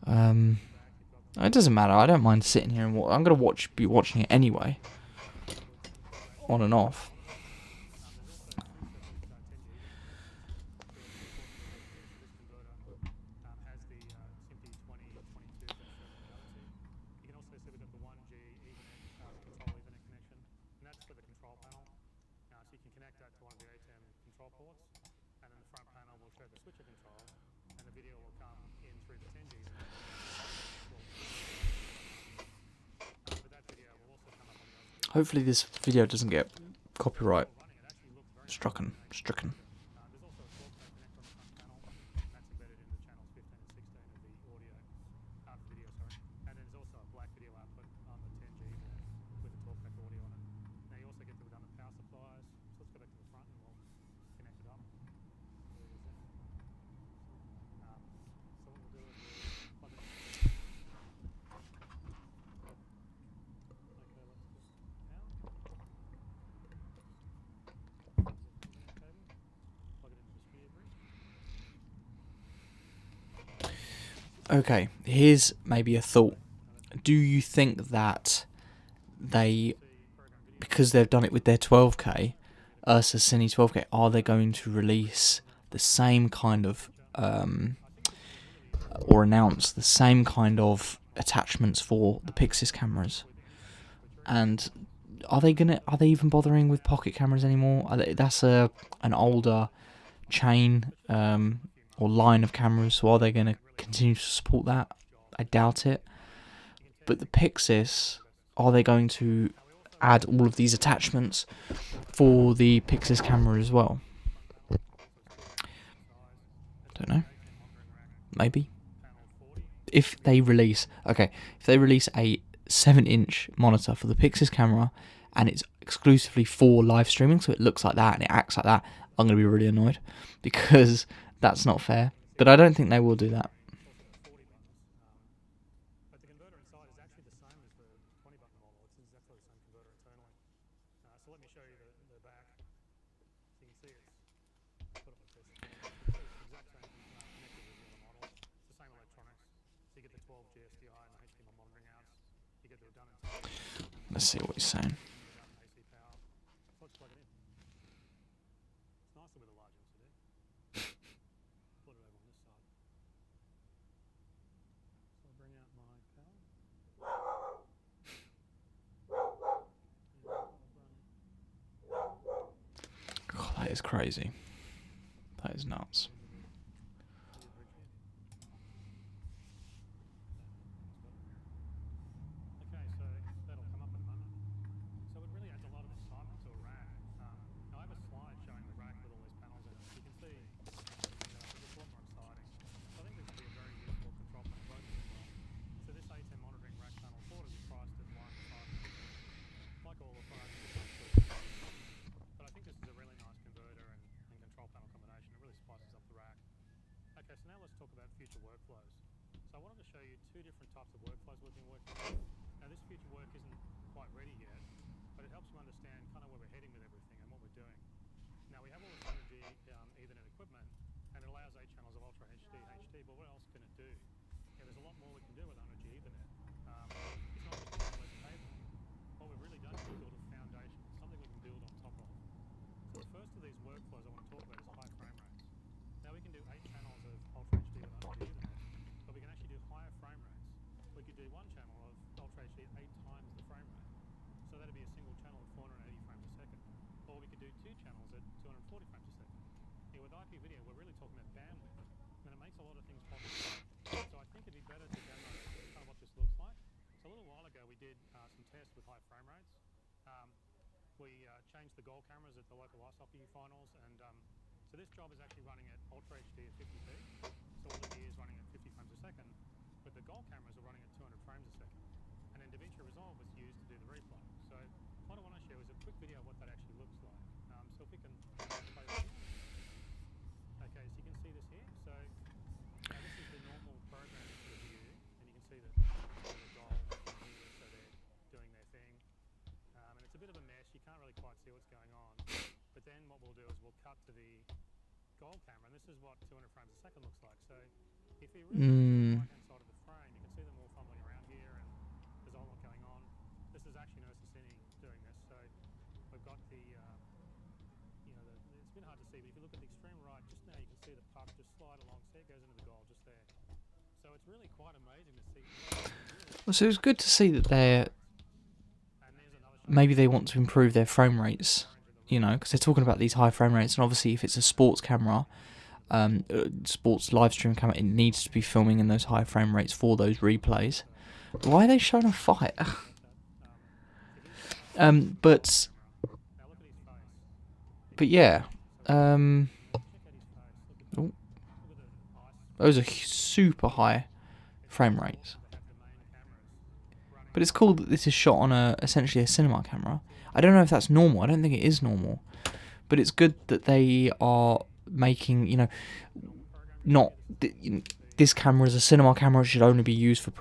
It doesn't matter. I don't mind sitting here and I'm going to be watching it anyway, on and off. the video will come in through the 10Gs. But that video will also come up on the other video. Hopefully this video doesn't get copyright Running, it actually looks very stricken. There's also a talk connector on the front panel, that's embedded in the channels 15 and 16 of the audio, video, sorry. And then there's also a black video output on the 10G with the talk back audio on it. Now you also get the redundant power supplies. So let's go back to the front and we'll connect it up. So what we'll do is we'll plug it in. Okay, let's just now. Plug it into the spear bridge. Okay, here's maybe a thought. Do you think that they, because they've done it with their 12K, Ursa Cine 12K, are they going to release the same kind of, or announce the same kind of attachments for the Pixis cameras? And are they even bothering with pocket cameras anymore? That's an older chain or line of cameras, so are they going to continue to support that? I doubt it. But the Pixis, are they going to add all of these attachments for the Pixis camera as well? Don't know. Maybe. If they release a 7-inch monitor for the Pixis camera and it's exclusively for live streaming, so it looks like that and it acts like that, I'm going to be really annoyed because that's not fair. But I don't think they will do that. But the converter inside is actually the same as the 20-button model. It's exactly the same converter internally. So let me show you the back. So you can see it's put up like this. It's the exact same connected as the other model. It's the same electronics. So you get the 12 GSDI and the HDMI monitoring outs. You get the redundant. Let's see what he's saying. AC power. So let's plug it in. It's nicer with a large MCD. Put it over on this side. So I'll bring out my power. Oh, that is crazy. That is nuts. Okay, so that'll come up in a moment. So it really adds a lot of excitement to a rack. Now I have a slide showing the rack with all these panels in it. You can see, it's a lot more exciting. So I think this will be a very useful control panel both as well. So this A10 monitoring rack panel thought it was priced at $1,500. Like all the products, but I think this is a really nice converter and control panel combination. It really spices up the rack. Okay, so now let's talk about future workflows. So I wanted to show you two different types of workflows we've been working on. Now this future work isn't quite ready yet, but it helps you understand kind of where we're heading with everything and what we're doing. Now we have all this energy Ethernet equipment, and it allows 8 channels of Ultra HD and HD, but what else can it do? There's a lot more we can do with energy Ethernet. It's not just a one-way cable. What we've really done is build a foundation, something we can build on top of. So the first of these workflows I want to talk about is high frame rates. Now we can do 8 channels of Ultra HD with energy Ethernet, but we can actually do higher frame rates. We could do one channel of Ultra HD at 8 times the frame rate. So that'd be a single channel at 480 frames a second. Or we could do 2 channels at 240 frames a second. Here with IP video, we're really talking about bandwidth, and it makes a lot of things possible. So I think it'd be better to demo kind of what this looks like. So a little while ago, we did some tests with high frame rates. We changed the goal cameras at the local ice hockey finals, and so this job is actually running at Ultra HD at 50p. So all the gear is running at 50 frames a second, but the goal cameras are running at 200 frames a second. And then DaVinci Resolve was used to do the replay. So what I want to show is a quick video of what that actually looks like. So if we can play that here. Okay, so you can see this here. So now this is the normal programming for the view, and you can see that the goal here, so they're doing their thing. And it's a bit of a mess. You can't really quite see what's going on. But then what we'll do is we'll cut to the goal camera, and this is what 200 frames a second looks like. So if you really look at the right-hand side of the frame, you can see them all fumbling around here, and there's a lot going on. This is actually Ursa Cine doing this. So we've got the, it's been hard to see, but if you look at the extreme right, just now you can see the puck just slide along. See, it goes into the goal just there. So it's really quite amazing to see. Well, so it's good to see that maybe they want to improve their frame rates, because they're talking about these high frame rates, and obviously if it's a sports camera, sports live stream camera, it needs to be filming in those high frame rates for those replays. Why are they showing a fight? But yeah, those are super high frame rates. But it's cool that this is shot on essentially a cinema camera. I don't know if that's normal. I don't think it is normal. But it's good that they are making, not this camera is a cinema camera. It should only be used for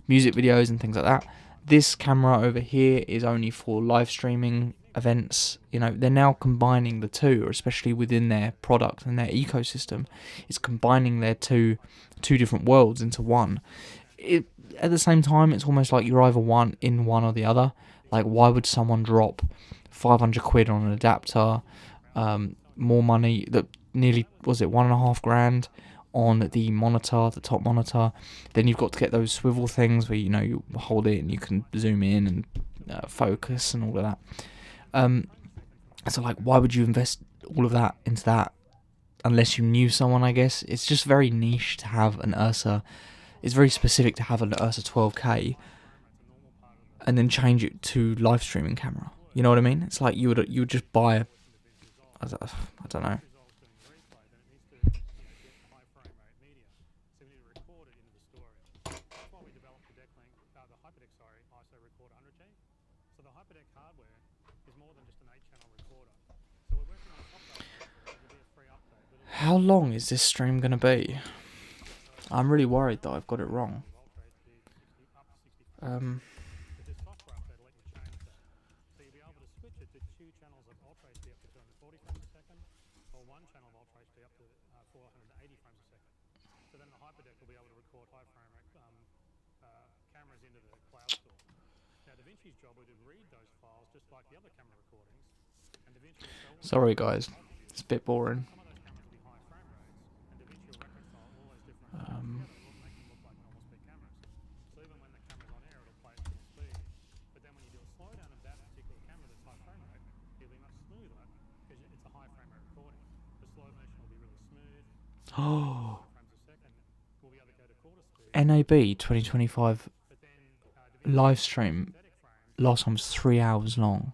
music videos and things like that. This camera over here is only for live streaming events. They're now combining the two, or especially within their product and their ecosystem. It's combining their two different worlds into one. At the same time, it's almost like you're either one or the other. Like, why would someone drop 500 quid on an adapter, more money, that nearly, was it $1,500 on the monitor, the top monitor? Then you've got to get those swivel things where, you hold it and you can zoom in and focus and all of that. So, like, why would you invest all of that into that unless you knew someone, I guess? It's just very niche to have an Ursa. It's very specific to have an Ursa 12K and then change it to live streaming camera. You know what I mean? It's like you would just buy I don't know. How long is this stream going to be? I'm really worried that I've got it wrong. Sorry guys, it's a bit boring. Oh, NAB 2025 live stream. Last time was 3 hours long.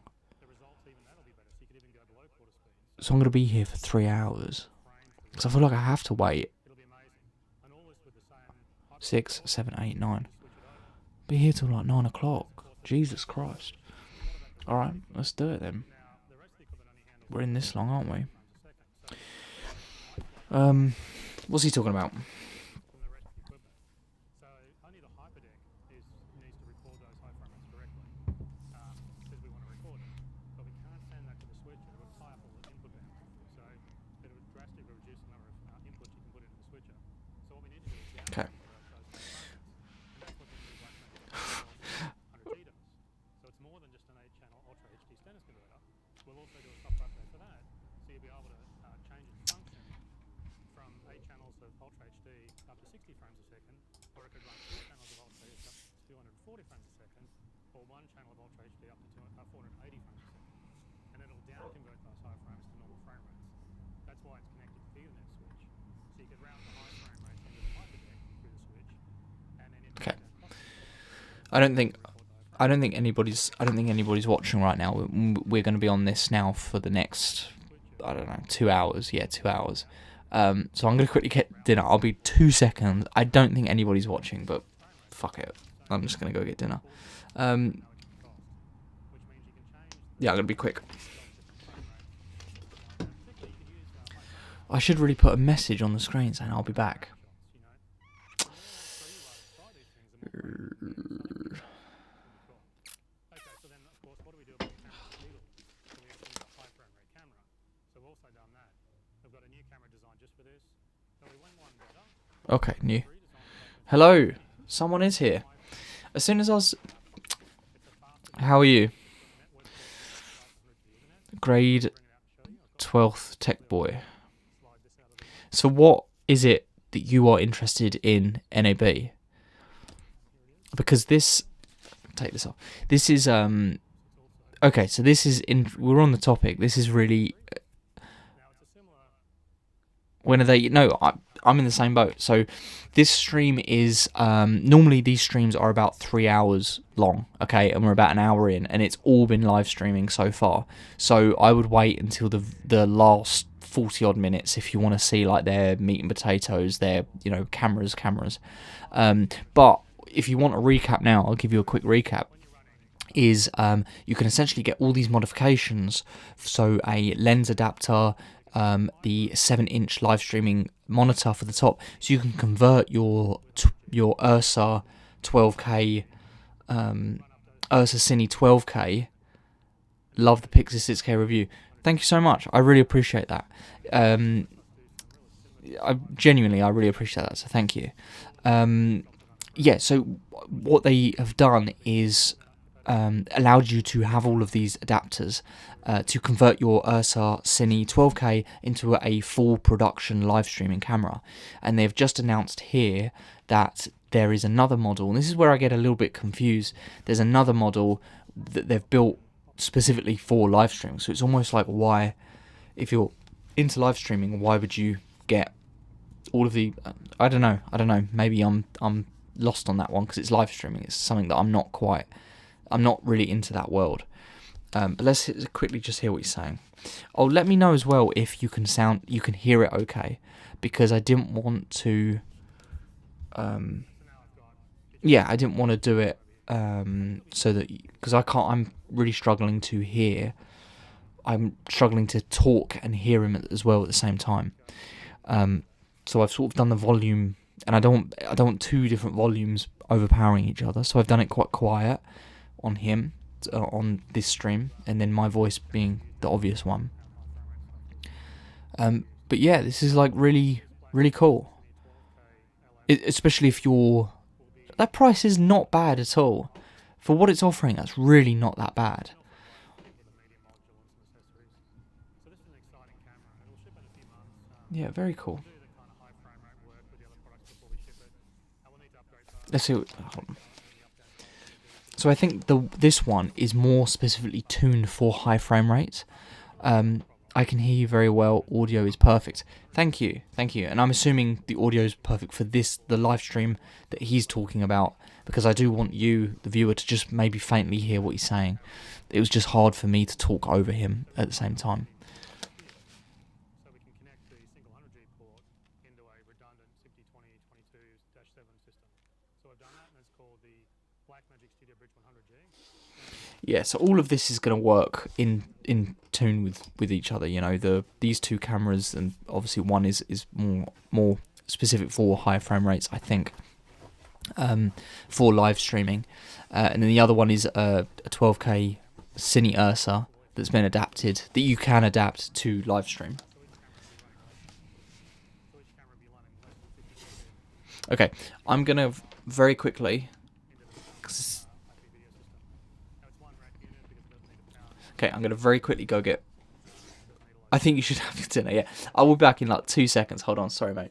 So I'm going to be here for 3 hours. Because I feel like I have to wait. 6, 7, 8, 9. Be here till like 9 o'clock. Jesus Christ. Alright, let's do it then. We're in this long, aren't we? What's he talking about? Okay. I don't think anybody's watching right now. We're going to be on this now for the next, 2 hours. Yeah, 2 hours. So I'm going to quickly get dinner. I'll be 2 seconds. I don't think anybody's watching, but fuck it. I'm just going to go get dinner. Yeah, I'm going to be quick. I should really put a message on the screen saying I'll be back. Okay, new. Hello, someone is here. As soon as I was... How are you? Grade 12th tech boy. So what is it that you are interested in NAB? Because this... Take this off. This is... Okay, so this is... We're on the topic. This is really... When are they? No, I'm in the same boat. So this stream is normally these streams are about 3 hours long, okay, and we're about an hour in, and it's all been live streaming so far. So I would wait until the last 40 odd minutes if you want to see like their meat and potatoes, their cameras. But if you want a recap now, I'll give you a quick recap. Is you can essentially get all these modifications. So a lens adapter, the 7-inch live streaming monitor for the top, so you can convert your Ursa 12K, Ursa Cine 12K. Love the Pixie 6K review. Thank you so much. I really appreciate that. I really appreciate that. So thank you. Yeah. So what they have done is allowed you to have all of these adapters to convert your Ursa Cine 12K into a full production live streaming camera. And they've just announced here that there is another model, and this is where I get a little bit confused. There's another model that they've built specifically for live streaming. So it's almost like, why, if you're into live streaming, why would you get all of the... I don't know. Maybe I'm lost on that one because it's live streaming. It's something that I'm not really into that world. But let's quickly just hear what he's saying. Oh, let me know as well if you can hear it okay, because I didn't want to. I didn't want to do it so that, because I'm really struggling to hear. I'm struggling to talk and hear him as well at the same time. So I've sort of done the volume, and I don't want two different volumes overpowering each other. So I've done it quite quiet on him, on this stream, and then my voice being the obvious one. But yeah, this is like really, really cool. Especially if that price is not bad at all. For what it's offering, that's really not that bad. Yeah, very cool. Let's see. Hold on. So I think this one is more specifically tuned for high frame rates. I can hear you very well. Audio is perfect. Thank you. And I'm assuming the audio is perfect for the live stream that he's talking about, because I do want you, the viewer, to just maybe faintly hear what he's saying. It was just hard for me to talk over him at the same time. So we can connect the single 100G port into a redundant 502022-7 system. So I've done that, and it's called the Blackmagic Studio Bridge 100G. Yeah, so all of this is going to work in tune with each other. These two cameras, and obviously one is more specific for higher frame rates, I think, for live streaming, and then the other one is a 12K Cine Ursa that's been adapted, that you can adapt to live stream. Okay, I'm gonna very quickly. Okay, I'm gonna very quickly go get. I think you should have your dinner. Yeah, I will be back in like 2 seconds. Hold on, sorry, mate.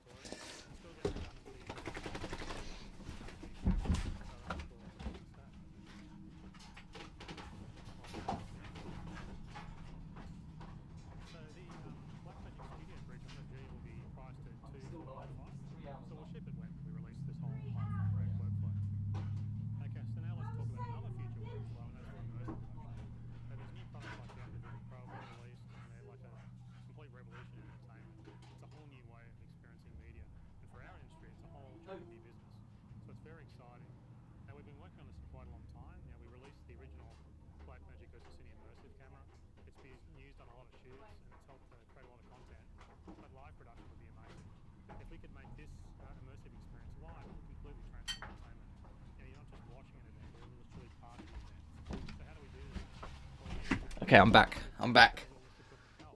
Okay, I'm back.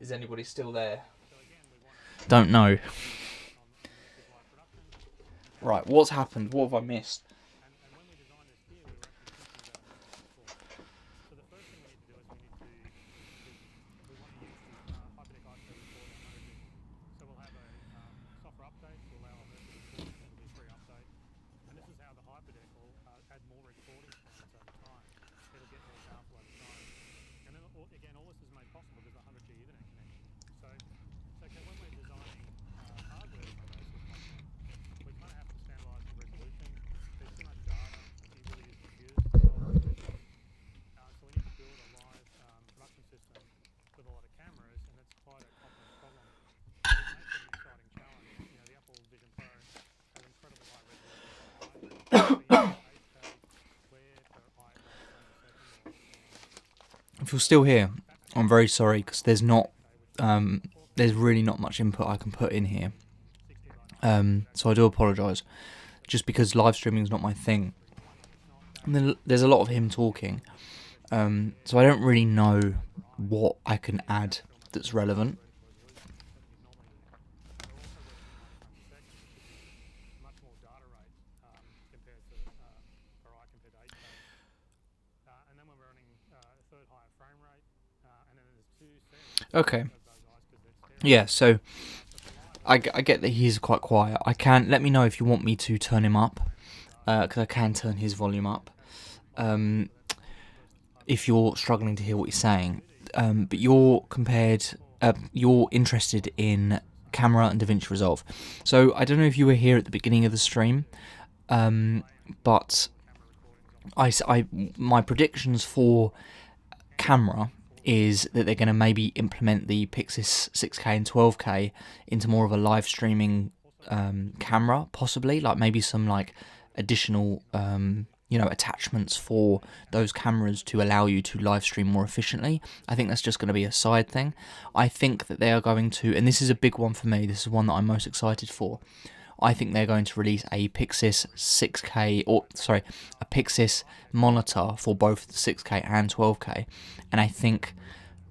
Is anybody still there? Don't know. Right, what's happened? What have I missed? if you're still here, I'm very sorry, because there's really not much input I can put in here. So I do apologise, just because live streaming is not my thing. And then there's a lot of him talking, so I don't really know what I can add that's relevant. Okay. Yeah, so I get that he's quite quiet. Let me know if you want me to turn him up, because I can turn his volume up. If you're struggling to hear what he's saying, but you're interested in camera and DaVinci Resolve. So I don't know if you were here at the beginning of the stream, but my predictions for camera is that they're going to maybe implement the Pixis 6K and 12K into more of a live streaming camera, possibly, like maybe some like additional attachments for those cameras to allow you to live stream more efficiently. I think that's just going to be a side thing. I think that they are going to, and this is a big one for me, this is one that I'm most excited for, I think they're going to release a Pixis 6K, a Pixis monitor for both the 6K and 12K, and I think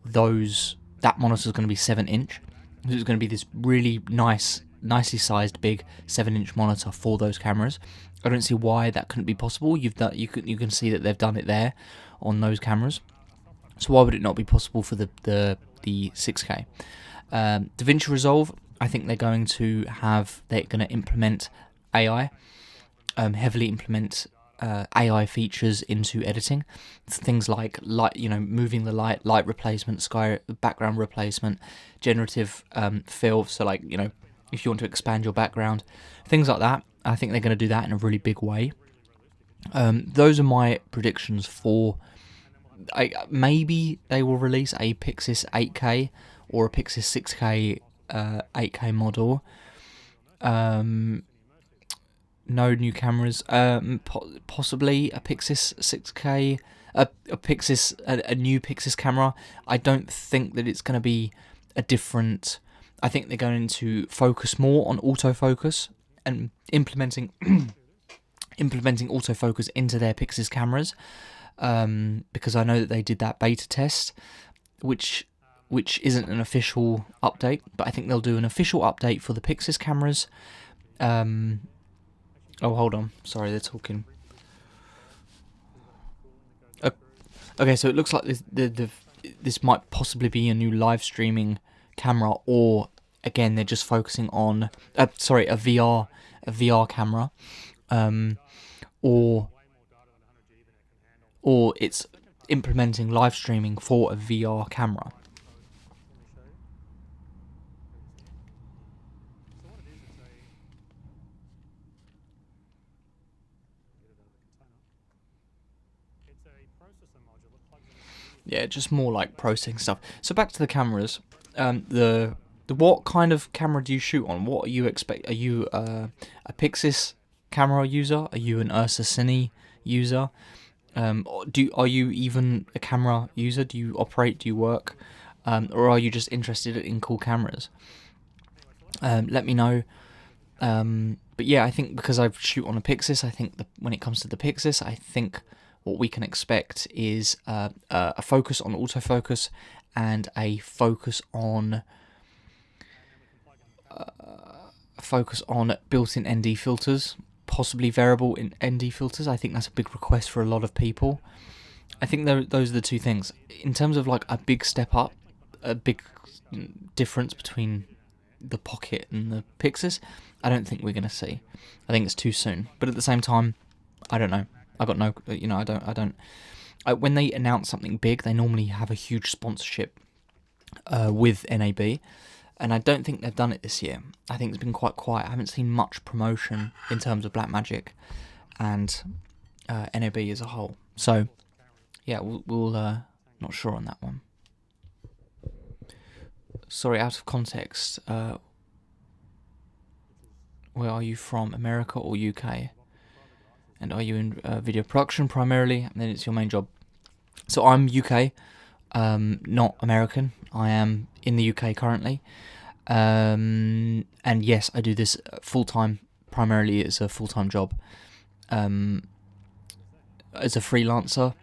that monitor is going to be 7-inch. It's going to be this really nicely sized, big 7-inch monitor for those cameras. I don't see why that couldn't be possible. You can see that they've done it there on those cameras. So why would it not be possible for the 6K? DaVinci Resolve, I think they're going to implement AI, heavily implement AI features into editing. Things like light, moving the light replacement, background replacement, generative fill. So like, if you want to expand your background, things like that. I think they're going to do that in a really big way. Those are my predictions for. Maybe they will release a Pixis 8K or a Pixis 6K 8K model. No new cameras. Possibly a Pixis 6K, a new Pixis camera. I don't think that it's going to be a different. I think they're going to focus more on autofocus and implementing autofocus into their Pixis cameras. Because I know that they did that beta test, which isn't an official update, but I think they'll do an official update for the Pixis cameras. Oh, hold on. Sorry, they're talking. Okay, so it looks like this might possibly be a new live streaming camera, or again they're just focusing on a VR camera, or it's implementing live streaming for a VR camera. Yeah, just more like processing stuff. So back to the cameras. What kind of camera do you shoot on? What are you Are you a Pixis camera user? Are you an Ursa Cine user? Are you even a camera user? Do you operate? Do you work? Or are you just interested in cool cameras? Let me know. But yeah, I think because I shoot on a Pixis, I think when it comes to the Pixis, I think what we can expect is a focus on autofocus and a focus on built-in ND filters, possibly variable in ND filters. I think that's a big request for a lot of people. I think those are the two things. In terms of like a big step up, a big difference between the Pocket and the Pixis, I don't think we're going to see. I think it's too soon. But at the same time, I don't know. I got no, I don't. When they announce something big, they normally have a huge sponsorship with NAB, and I don't think they've done it this year. I think it's been quite quiet. I haven't seen much promotion in terms of Blackmagic and NAB as a whole. So, yeah, we'll not sure on that one. Sorry, out of context. Where are you from? America or UK? And are you in video production primarily? And then it's your main job. So I'm UK. not American. I am in the UK currently. And yes, I do this full-time. Primarily, it's a full-time job. As a freelancer,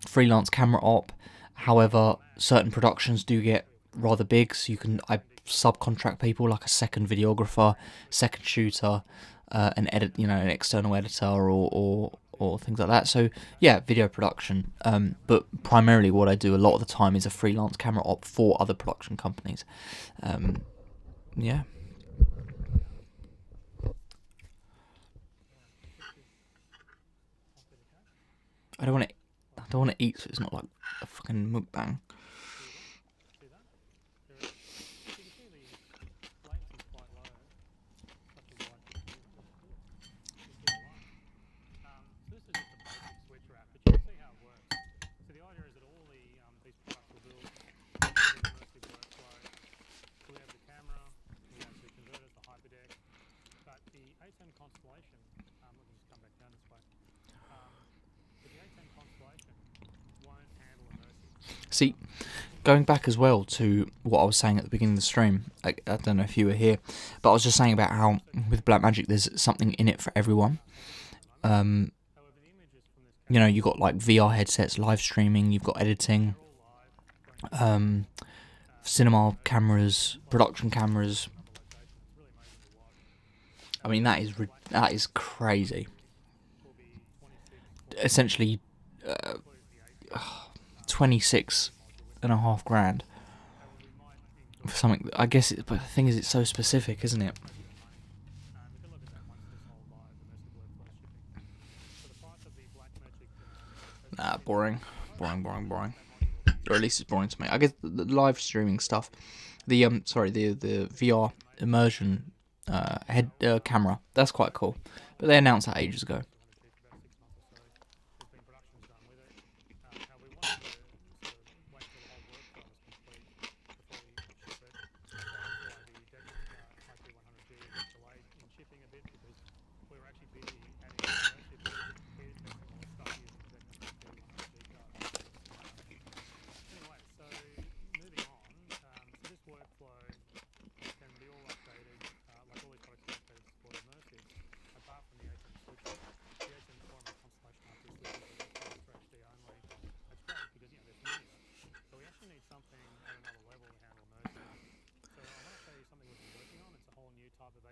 freelance camera op. However, certain productions do get rather big, so I subcontract people like a second videographer, second shooter, an external editor or things like that. So yeah, video production. But primarily, what I do a lot of the time is a freelance camera op for other production companies. Yeah. I don't want to eat, so it's not like a fucking mukbang. See, going back as well to what I was saying at the beginning of the stream, I don't know if you were here, but I was just saying about how with Blackmagic there's something in it for everyone. You've got like VR headsets, live streaming, you've got editing, cinema cameras, production cameras. I mean, that is crazy. Essentially, 26.5 grand for something. I guess but the thing is, it's so specific, isn't it? Nah, boring. Or at least it's boring to me. I guess the live streaming stuff, the VR immersion camera, that's quite cool. But they announced that ages ago.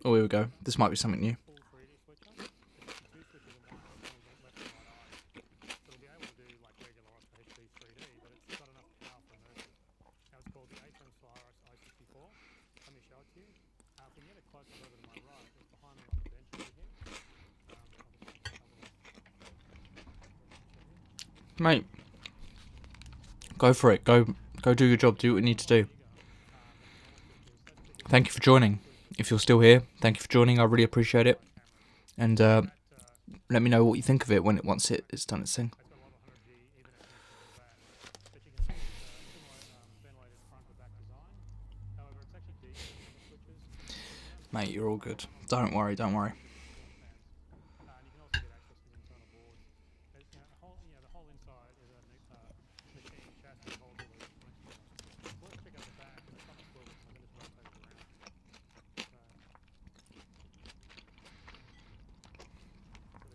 Oh, here we go. This might be something new. Mate, go for it. Go do your job. Do what you need to do. Thank you for joining. If you're still here, thank you for joining. I really appreciate it. And let me know what you think of it once it's done its thing. Mate, you're all good. Don't worry.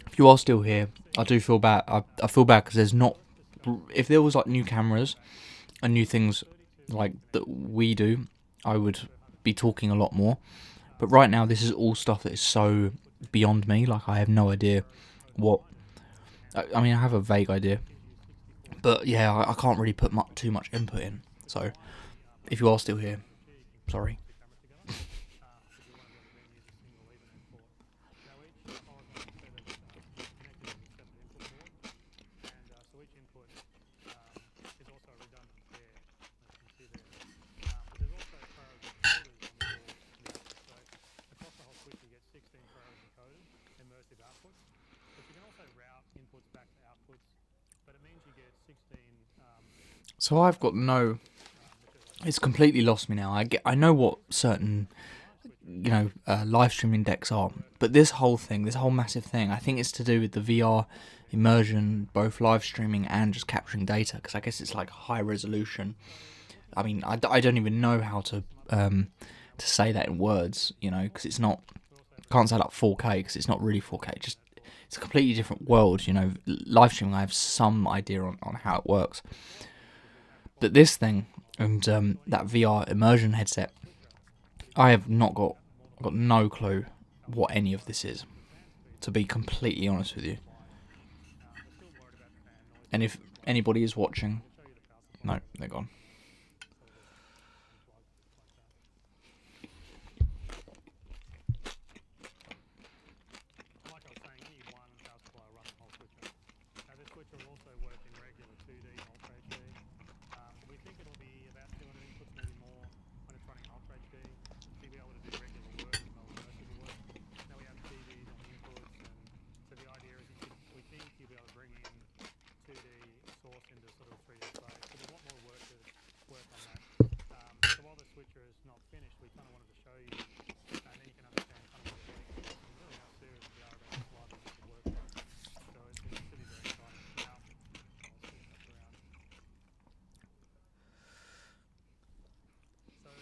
If you are still here, I do feel bad. I feel bad because there's not. If there was like new cameras and new things like that we do, I would be talking a lot more. But right now, this is all stuff that is so beyond me. Like, I have no idea what. I mean, I have a vague idea, but yeah, I can't really put too much input in. So, if you are still here, sorry. So I've got no. It's completely lost me now. I know what certain live streaming decks are. But this whole massive thing, I think it's to do with the VR immersion, both live streaming and just capturing data, because I guess it's like high resolution. I mean, I don't even know how to say that in words, because it's not. Can't say like 4K because it's not really 4K. Just it's a completely different world, Live streaming, I have some idea on how it works, but this thing and that VR immersion headset, I have got no clue what any of this is, to be completely honest with you. And if anybody is watching, no, they're gone. Like I was saying, you need one power supply running the whole switcher. Now this switcher will also work in regular 2D and Ultra HD. We think it'll be about 200 inputs, maybe more, when it's running Ultra HD. So you'll be able to do regular work as well as immersive work. Now we have TVs on the inputs, and so the idea is we think you'll be able to bring in 2D source into sort of 3D space. So there's a lot more work on that. So while the switcher is not finished, we kind of wanted to show you, and then you can understand kind of what we're getting at and really how serious we are about this live immersive workflow. So it should be very exciting. Now, I'll switch that around. So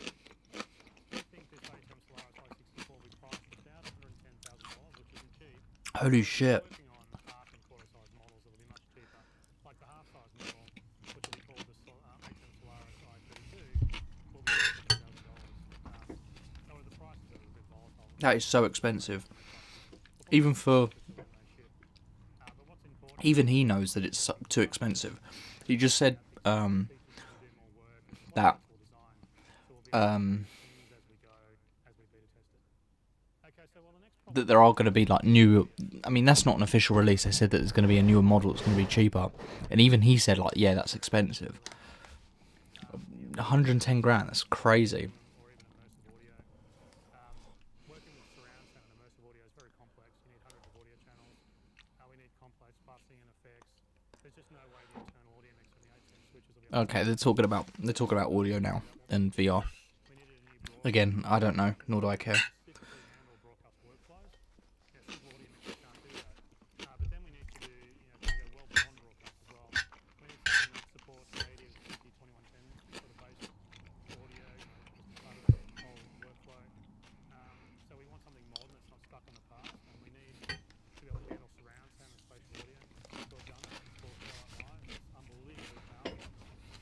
I think this HM Solaris i64 we priced about $110,000, which isn't cheap. Holy shit. Working on half and quarter size models that will be much cheaper. Like the half size model, which will be called the HM Solaris i32, will be $50,000. However, the prices are a bit volatile. That is so expensive. Even he knows that it's too expensive. He just said that that there are going to be like new. I mean, that's not an official release. They said that there's going to be a newer model that's going to be cheaper, and even he said like, yeah, that's expensive. 110 grand. That's crazy. Working with surround sound and immersive audio is very complex. You need hundreds of audio channels. We need complex bussing and effects. There's just no way the internal audio mix on the 8 switches will be able to. Okay, they're talking about audio now and VR. Again, I don't know, nor do I care. Handle broadcast workflows. Simple audio mixers can't do that. But then we need to do, kind of go well beyond broadcast as well. We need something that supports native 50/2110 sort of based audio, just part of the whole workflow. So we want something modern that's not stuck on the past, and we need to be able to handle surround sound and spatial audio. So we've done that for Fairlight Live. It's unbelievably powerful.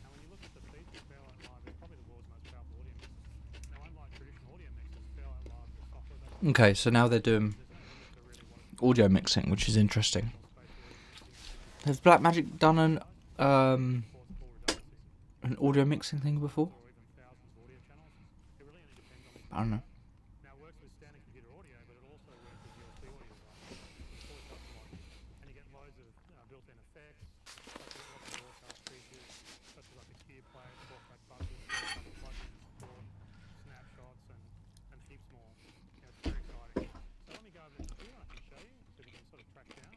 And when you look at the features, Fairlight Live is probably the world's most powerful audio mixer. Now, unlike traditional audio mixers, Fairlight Live is software-based. Okay, so now they're doing audio mixing, which is interesting. Has Blackmagic done an audio mixing thing before? I don't know. Now, it works with standard computer audio, but it also works with USB audio as well. It's fully customizable. And you get loads of built-in effects, such as lots of broadcast features, such as like a cue play, talkback buttons, plugins, support, snapshots, and heaps more. It's very exciting. So let me go over to the computer and I can show you, so you can sort of track down.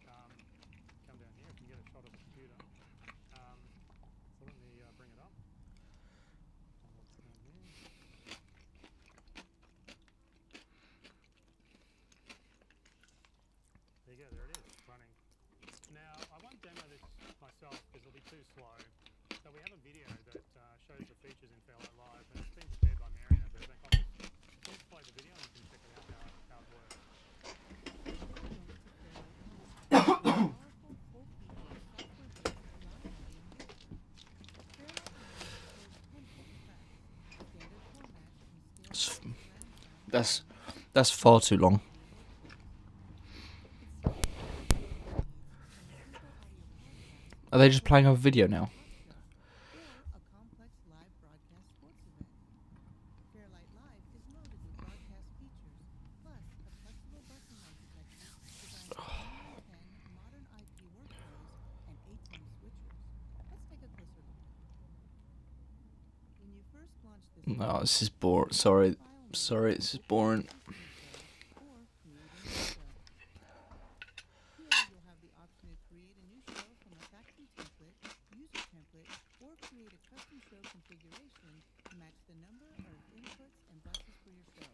Come down here, if you can get a shot of the computer. So let me bring it up. There you go, there it is, running. Now, I won't demo this myself because it'll be too slow. So we have a video that shows the features in Fairlight Live, and it's been prepared by Mary in our back office. Please play the video and you can check it out how it works. That's far too long. Are they just playing a video now? A complex live broadcast sports event. Fairlight Live is loaded with broadcast features, plus a flexible button architecture designed for 10 modern IP workflows and 8-10 switchers. Let's take a closer look. When you first launch this, No, this is boring. Sorry, this is boring. or create a new show. Here you'll have the option to create a new show from a factory template, user template, or create a custom show configuration to match the number of inputs and buses for your show.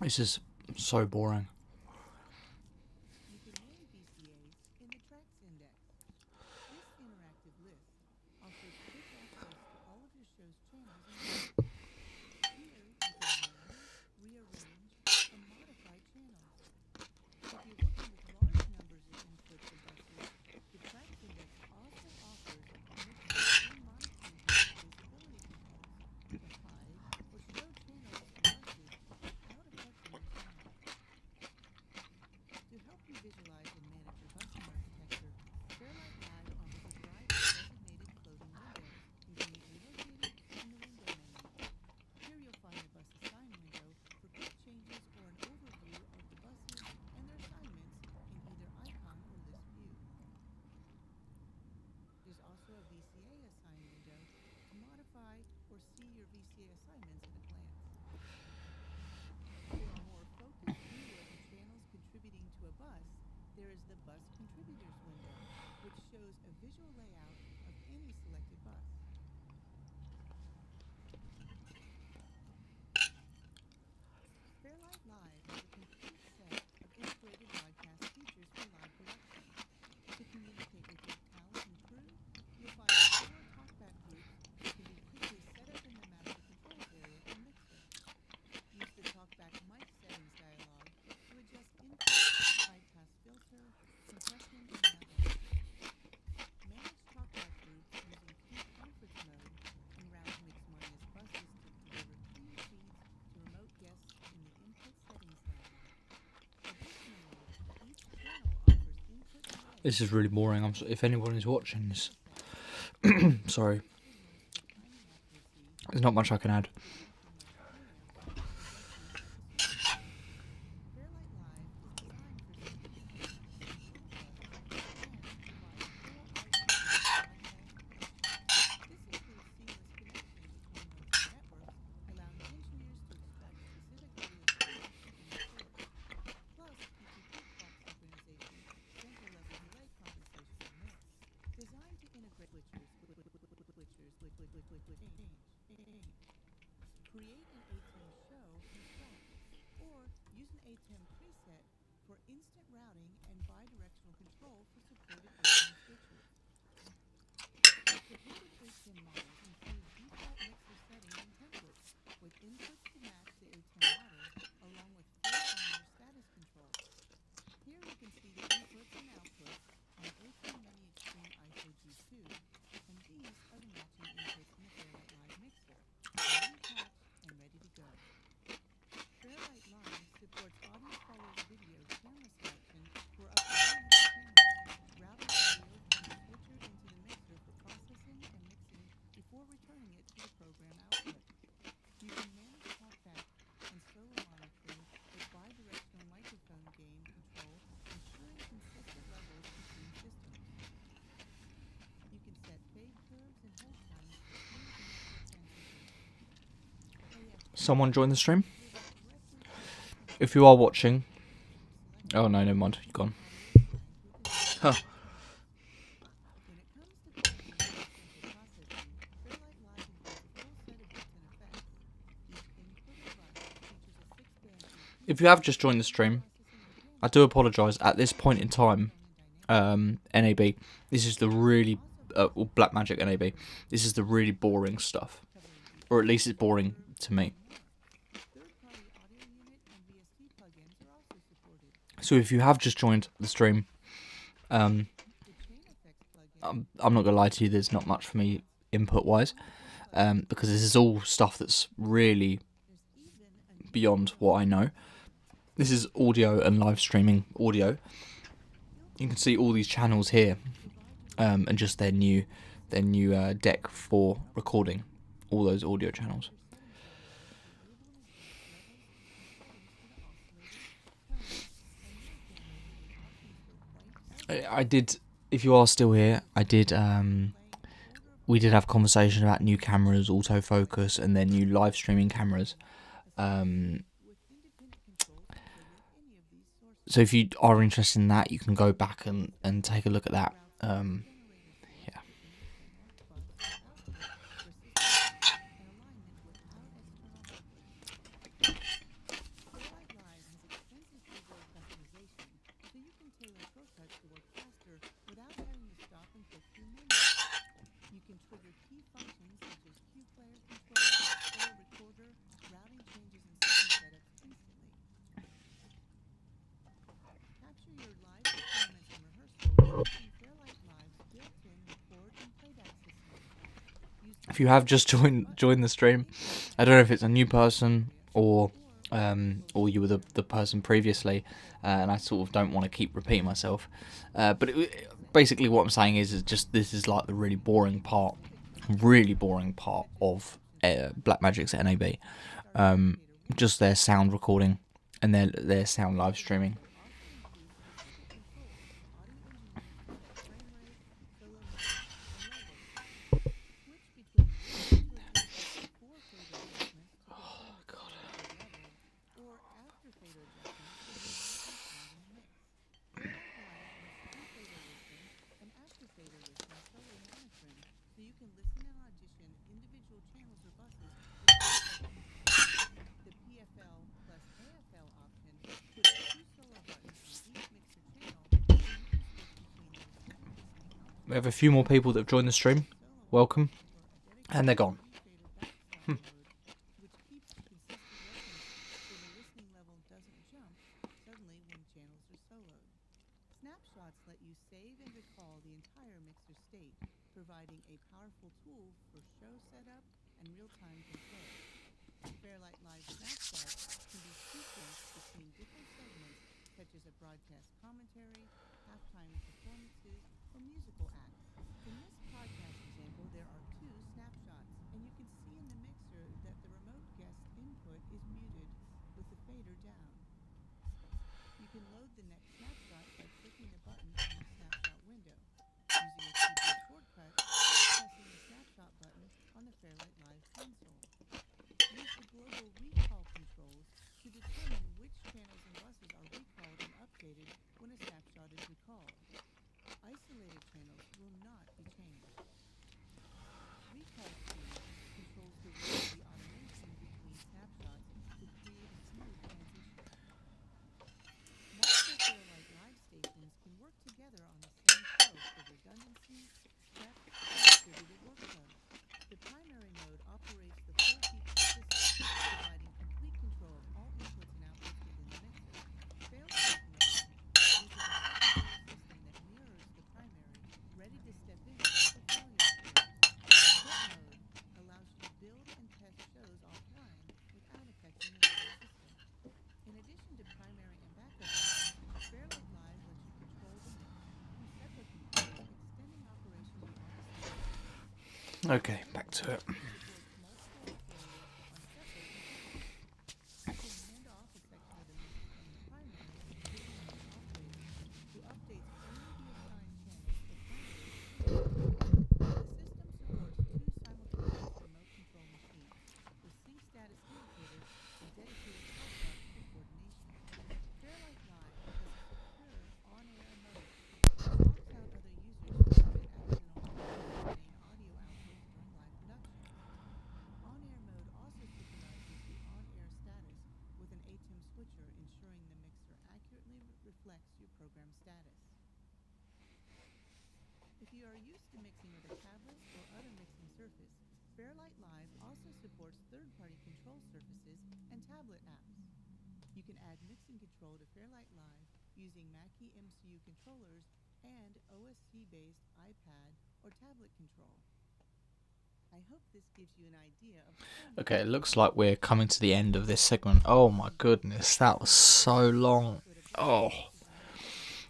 This is so boring. You can name VCAs in the Tracks Index. This interactive list offers quick access to all of your show's channels and buttons. Here you can name, rearrange, and modify channels. If you're working with large numbers of inputs or buses, the Tracks Index also offers permissions and monitoring visibility controls to hide or show channels or buses without affecting your sound. To help you visualize and manage your busing architecture, Fairlight Live offers a variety of designated floating windows you can neatly locate in the window menu. Here you'll find the bus assign window for quick changes or an overview of the buses and their assignments in either icon or list view. There's also a VCA assign window to modify or see your VCA assignments at a glance. For a more focused view of the channels contributing to a bus, there is the Bus Contributors window, which shows a visual layout of any selected bus. Fairlight Live has a complete set of integrated broadcast features for live production. To communicate with your talent and crew, you'll find 4 talkback groups that can be quickly set up in the master controls area and mixer. Use the talkback mic settings dialog to adjust input, bypass filter, compression, and others. Manage talkback groups using queue conference mode and route mix minus buses to deliver clean feeds to remote guests in the input settings dialog. Additionally, each channel offers input delay. This is really boring. If anyone is watching this, sorry. Signals for timing accuracy. There's not much I can add. Fairlight Live is designed for speed enhancement and contrast and provides full IP broadcast protection. This includes seamless connection between multiple networks, allowing engineers to extract specific audio signals from any source. Plus, features beatbox synchronization, sample level delay compensation, and more. Designed to integrate create an ATEM show from scratch, or use an ATEM preset for instant routing and bidirectional control for supported ATEM switchers. Supported ATEM models include default mixer settings and templates, with inputs to match the ATEM model, along with full on-air status control. Here you can see the inputs and outputs on ATEM Mini Extreme ISO G2, and these are the matching inputs in the Fairlight Live mixer, already patched and ready to go. Fairlight Live supports audio follows video camera selection for up to 100 cameras, routing audio from the switcher into the mixer for processing and mixing before returning it to the program output. You can manage talkback and solo monitoring with bidirectional microphone gain control, ensuring consistent levels between systems. You can set fade curves and hold times for smooth mixer transitions. Someone join the stream. Delivered directly to your personal If you are watching. select Oh no, never mind. You're gone. audio designs within the Huh. When it comes to quality and central processing, Fairlight Live includes a full set of built-in effects. Each input or bus features a 6-band EQ, If you have just joined the stream, processing and I camera do apologise. At this point in time, tone and dynamic. NAB, this is the really or Blackmagic NAB. This is the really boring stuff, or at least it's boring to me. Third-party audio unit and VST plugins are also supported. So if you have just joined the stream, The chain effects plugin I'm not gonna lie to you. There's not much for me input wise, because this is all stuff that's really there's even a new beyond what I know. This is audio and live streaming audio. You can see all these channels here, and just their new deck for recording all those audio channels. I did. If you are still here, I did. We did have a conversation about new cameras, autofocus, and then new live streaming cameras. So if you are interested in that, you can go back and take a look at that. Yeah. if you have just joined the stream, I don't know if it's a new person or you were the person previously, and I sort of don't want to keep repeating myself. But basically, what I'm saying is just this is like the really boring part of Blackmagic's NAB. Just their sound recording and their sound live streaming. We have a few more people that have joined the stream. Welcome. And they're gone. Snapshots let you save and recall the entire mixer state, providing a powerful tool for show setup and real-time control. Fairlight Live snapshots can be sequenced between different segments, such as a broadcast commentary, halftime performances, or musical acts. In this podcast example, there are 2 snapshots, and you can see in the mixer that the remote guest input is muted with the fader down. You can load the next snapshot by clicking the button on the snapshot window. Using a keyboard shortcut, pressing the snapshot button on the Fairlight Live console. Use the global recall controls to determine which channels and buses are recalled and updated when a snapshot is recalled. Isolated channels will not be changed. Recall speed controls the rate of the automation between snapshots to create a smooth transition. Multiple Fairlight Live stations can work together on the same show for redundancy, prep, and distributed workflows. The primary node operates the full feature system, providing complete control of all inputs and outputs within the mixer. Failsafe node uses a secondary system that mirrors the primary, ready to step in if a failure occurs. Quit mode allows you to build and test shows offline without affecting the main system. In addition to primary and backup options, Fairlight Live lets you control the mix from separate computers, extending operation beyond a single system. Okay, back to it. Supports multiple workflows on separate computers. You can hand off a section of the mix from the primary to the remote operator, who updates only the assigned channels the primary controls. The system supports 2 simultaneous remote control machines, with sync status indicators and dedicated talkbacks for coordination. Fairlight Live has a secure on-air mode, which locks out other users to prevent accidental interference with main audio output during live productions. On-air mode also synchronizes the on-air status with an ATEM switcher, ensuring the mixer accurately reflects your program status. If you are used to mixing with a tablet or other mixing surface, Fairlight Live also supports third-party control surfaces and tablet apps. You can add mixing control to Fairlight Live using Mackie MCU controllers and OSC-based iPad or tablet control. I hope this gives you an idea of Okay, it looks like we're coming to the end of this segment. Oh my goodness, that was so long. Oh,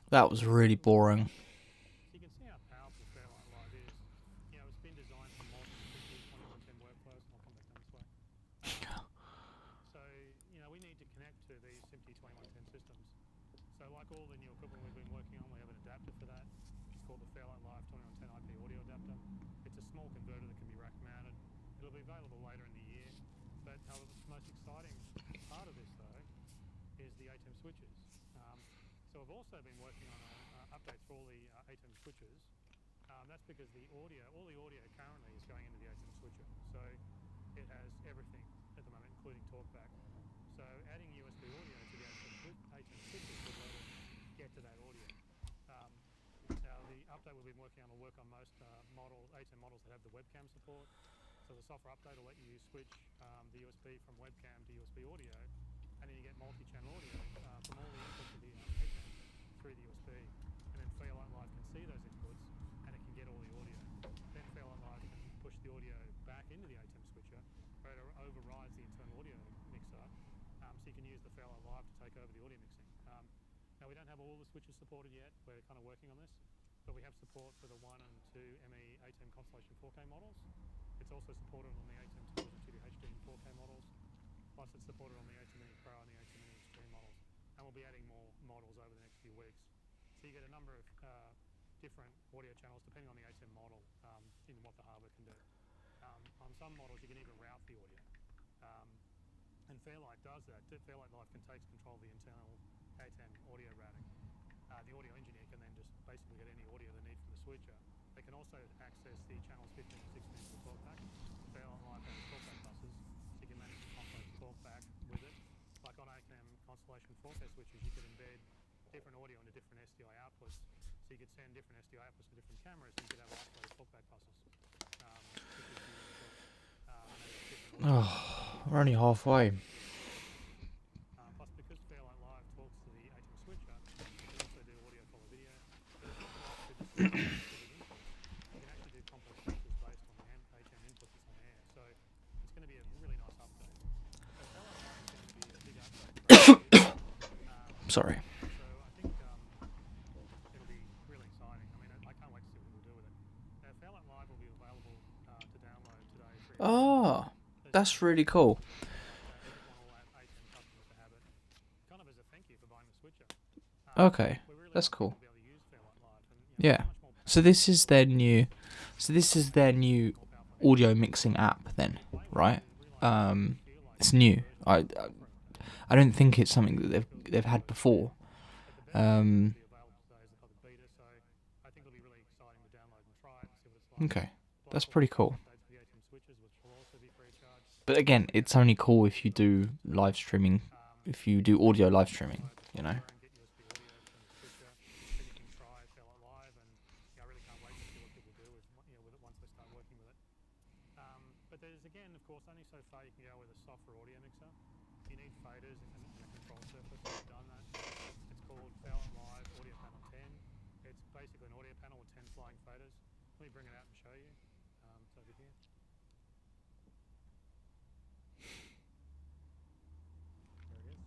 that was really boring. So you can see how powerful Fairlight Live is. You know, it's been designed for modern SMPTE 2110 workflows. I'll come back down this way. So, you know, we need to connect to these SMPTE 2110 systems. So like all the new equipment we've been working on, we have an adapter for that. It's called the Fairlight Live 2110 IP audio adapter. It's a small converter that can be rack mounted. It'll be available later in the year. But the most exciting part of this, though, is the ATEM switches. So we've also been working on updates for all the ATEM switches. That's because all the audio currently is going into the ATEM switcher. So it has everything at the moment, including talkback. So adding USB audio to the ATEM switches will let us get to that audio. Now the update we've been working on will work on most ATEM models that have the webcam support. So the software update will let you switch the USB from webcam to USB audio, and then you get multi-channel audio from all the inputs of the ATEM through the USB. And then Fairlight Live can see those inputs, and it can get all the audio. Then Fairlight Live can push the audio back into the ATEM switcher where it overrides the internal audio mixer, so you can use the Fairlight Live to take over the audio mixing. Now we don't have all the switches supported yet. We're kind of working on this, but we have support for the 1 and 2 ME ATEM Constellation 4K models. It's also supported on the ATEM Television Studio HD and 4K models. Plus it's supported on the ATEM Mini Pro and the ATEM Mini Extreme models. And we'll be adding more models over the next few weeks. So you get a number of different audio channels depending on the ATEM model in what the hardware can do. On some models you can even route the audio. And Fairlight does that. Fairlight Live can take control of the internal ATEM audio routing. The audio engineer can then just basically get any audio they need from the switcher. They can also access the channels 15 and 16 of the talkback. Fairlight Live has talkback buses, so you can manage the complex talkback with it. Like on ATEM Constellation 4K switches, you could embed different audio into different SDI outputs. So you could send different SDI outputs to different cameras, and you could have isolated talkback buses. Oh, we're only halfway. Plus, because Fairlight Live talks to the ATEM switcher, you can also do audio follow video. But it's not like the inputs. You can actually do complex switches based on the ATEM input that's on air. So it's going to be a really nice update. So Fairlight Live is going to be a big update. Sorry. So I think it'll be really exciting. I mean, I can't wait to see what we'll do with it. Fairlight Live will be available to download today. Oh, that's really cool. Okay, that's cool. Yeah. So this is their new audio mixing app then, right? It's new. I don't think it's something that they've had before. Okay, that's pretty cool. But again, it's only cool if you do live streaming, if you do audio live streaming, you know. But there's, again, of course, only so far you can go with a software audio mixer. You need faders and a control surface. We've done that. It's called Fairlight Live Audio Panel 10. It's basically an audio panel with 10 flying faders. Let me bring it out and show you. It's over here. There it is.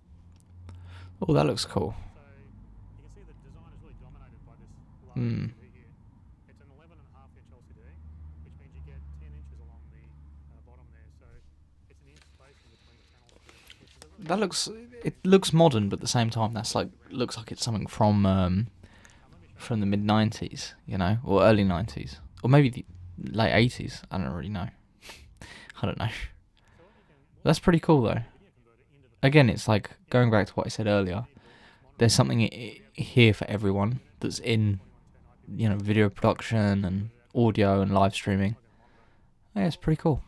Oh, that looks cool. So you can see the design is really dominated by this large LCD here. It's an 11.5-inch LCD, which means you get 10 inches along the bottom there. So it's an inch spacing between the channels, which is a really It looks modern, but at the same time, looks like it's something from the mid '90s, you know, or early '90s, or maybe the late '80s. I don't really know. I don't know. That's pretty cool though. Again, it's like going back to what I said earlier. There's something here for everyone that's in, you know, video production and audio and live streaming. Yeah, it's pretty cool,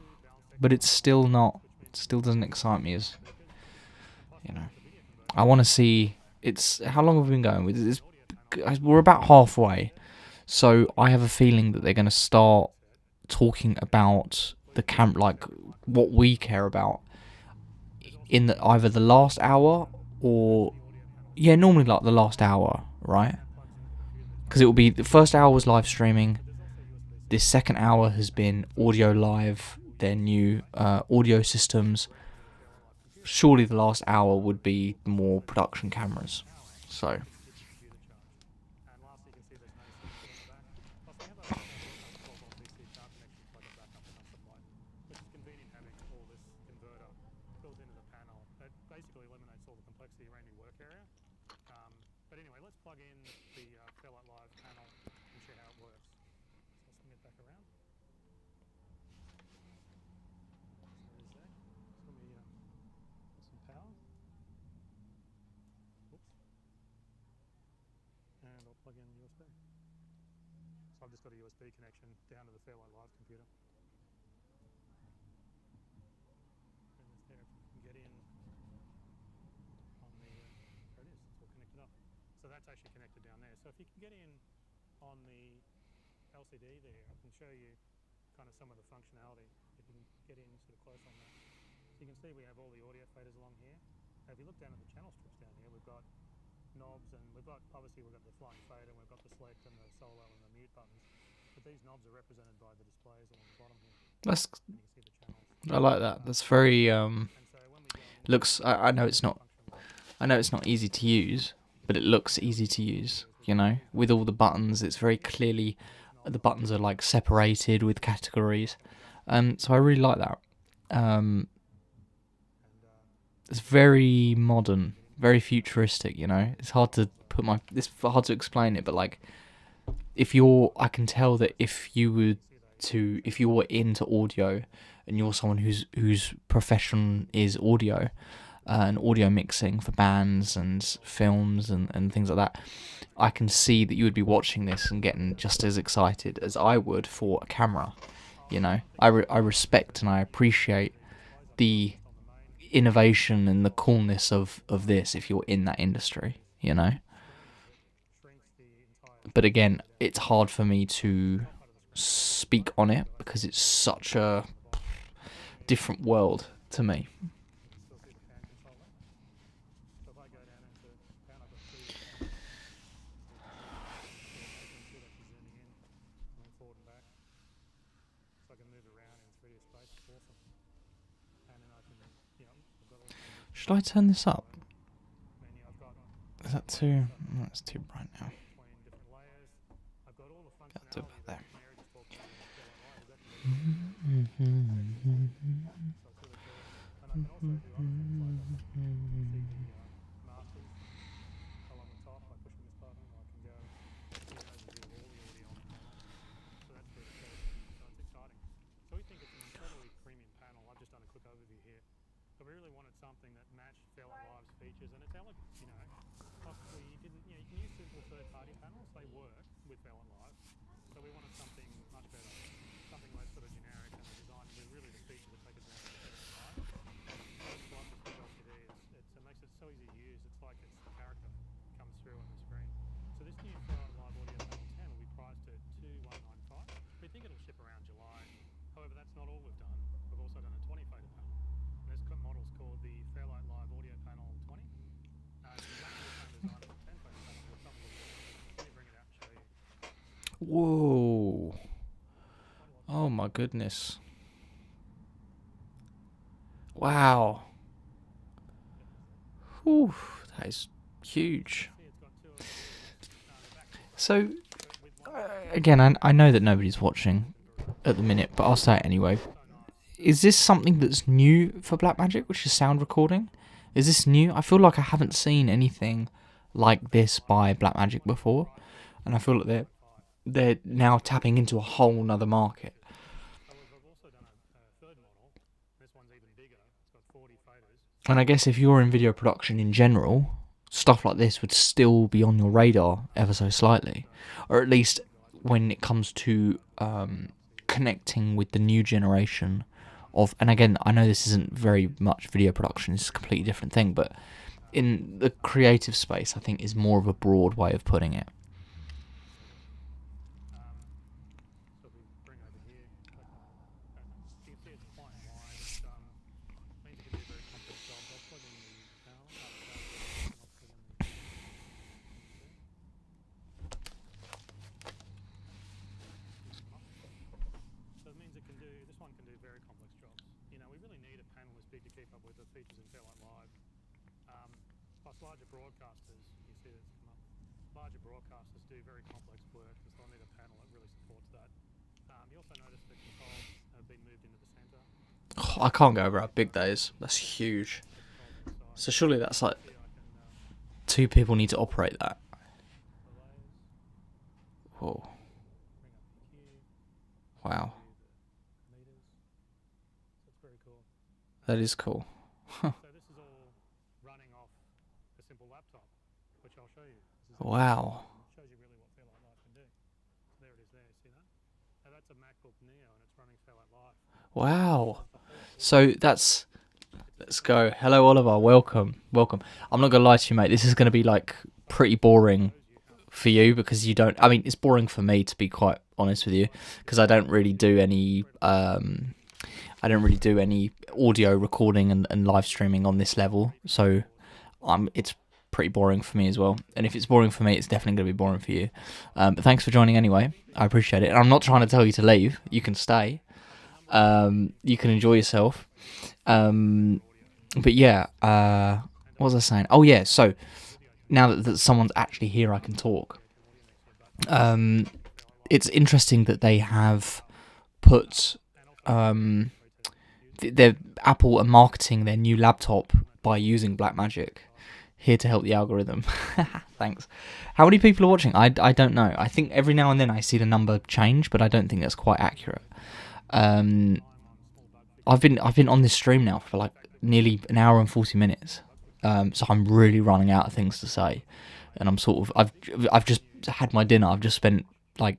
but it's still not. It still doesn't excite me as, you know. I want to see. It's how long have we been going with this? We're about halfway, so I have a feeling that they're going to start talking about the like what we care about in either the last hour or normally like the last hour, right? Because it will be the first hour was live streaming. This second hour has been audio live, their new audio systems. Surely the last hour would be more production cameras. So. And lastly, you can see there's no switches on the back. Plus, they have a 12-volt DC power connection to plug a backup power supply, which is convenient having all this converter built into the panel. It basically eliminates all the complexity around your work area. But anyway, let's plug in the Fairlight Live panel and show how it works. So let's swing it back around. So there's that. So let me put some power. Oops. And I'll plug in USB. So I've just got a USB connection down to the Fairlight Live computer. And it's there. If you can get in on the, there it is, it's all connected up. So that's actually connected down there. So if you can get in on the LCD there, I can show you kind of some of the functionality. If you can get in sort of close on that. So you can see we have all the audio faders along here. Now if you look down at the channel strips down here, we've got knobs, and we've got the flying fader, and we've got the select and the solo and the mute buttons. But these knobs are represented by the displays along the bottom here, That's and you can see the channels. I like that. That's very And so when we go in, looks. I know it's not. function mode, I know it's not easy to use, but it looks easy to use. You know, with all the buttons, it's very clearly the buttons are like separated with categories. So I really like that. It's very modern, very futuristic. You know, it's hard to put my. It's hard to explain it, but like, I can tell that if you were into audio, and you're someone whose profession is audio, and audio mixing for bands and films and things like that, I can see that you would be watching this and getting just as excited as I would for a camera. You know, I respect and I appreciate the innovation and the coolness of this if you're in that industry, you know. shrinks the entire But again, it's hard for me to speak on it because it's such a different world to me. still see the fan control there. So if I go down into fan, I've got two fans. You can see that she's zooming in, coming forward and back. So I can move around in 3D space. It's awesome. And then I can, I've got all the Should I turn this up? menu. I've got Is that too? No, it's too bright now. between different layers. I've got all the That's about functionality there. that Mary just talked about in Fairlight Live. Is actually so it's really cool. And I can also do other things like see the masters along the top by pushing this button, or I can go see an overview of all the audio on the panel. So that's pretty cool. So it's exciting. So we think it's an incredibly premium panel. I've just done a quick overview here. But we really wanted something that matched Fairlight Live's features and its elegance, Possibly you can use simple third-party panels. They work with Fairlight Live. So we wanted something much better, something less sort of generic and designed with really the features that take advantage of Fairlight Live. So like this big LCD, it makes it so easy to use. It's like it's the character comes through on the screen. So this new Fairlight Live Audio Panel 10 will be priced at $2,195. We think it'll ship around July. However, that's not all we've done. We've also done a 20-fader panel. And this model's called the Fairlight Live Audio Panel 20. It's exactly the same design as the 10-fader panel. We'll have a look at it. Let me bring it out and show you. Whoa! Oh my goodness! Wow! Whew, that is huge. See, it's got two of they're back So, again, I know that nobody's watching at the minute, but I'll say it anyway. Is this something that's new for Blackmagic, which is sound recording? Is this new? I feel like I haven't seen anything like this by Blackmagic before, and I feel like they're now tapping into a whole nother market. We've also done a third model. This one's even bigger. It's got 40 faders. And I guess if you're in video production in general, stuff like this would still be on your radar ever so slightly, or at least when it comes to connecting with the new generation of. And again, I know this isn't very much video production; it's a completely different thing. But in the creative space, I think is more of a broad way of putting it. So if we bring over here, click on you can see it's quite wide. It means you can do very complex jobs. I'll plug in the panel. And I'll plug in the So it means this one can do very complex jobs. We really need a panel this big to keep up with the features in Fairlight Live. Plus larger broadcasters, you see that's come up. Larger broadcasters do very complex work, and so I need a panel that really supports that. You also notice the controls have been moved into the center. Oh, I can't go over how big that is. That's huge. So surely that's like Here I can two people need to operate that. the layers, Whoa! bring up the Q, Wow, the meters. So it's very cool. that is cool. So this is all running off a simple laptop, which I'll show you. This is Wow. shows you really what Fairlight Live can do. So there it is there, see that? Now that's a MacBook Neo and it's running Fairlight Live. Wow. So that's. Let's go. Hello, Oliver. Welcome. Welcome. I'm not gonna lie to you, mate. This is gonna be like pretty boring for you because you don't. I mean, it's boring for me to be quite honest with you because I don't really do any. I don't really do any audio recording and live streaming on this level. So, it's pretty boring for me as well. And if it's boring for me, it's definitely going to be boring for you. But thanks for joining anyway. I appreciate it. And I'm not trying to tell you to leave. You can stay. You can enjoy yourself. But yeah, what was I saying? Oh yeah, so now that someone's actually here, I can talk. It's interesting that they have put their Apple are marketing their new laptop by using Blackmagic, here to help the algorithm. Thanks. How many people are watching? I don't know. I think every now and then I see the number change, but I don't think that's quite accurate. I've been on this stream now for like nearly an hour and 40 minutes. So I'm really running out of things to say, and I'm sort of I've just had my dinner. I've just spent like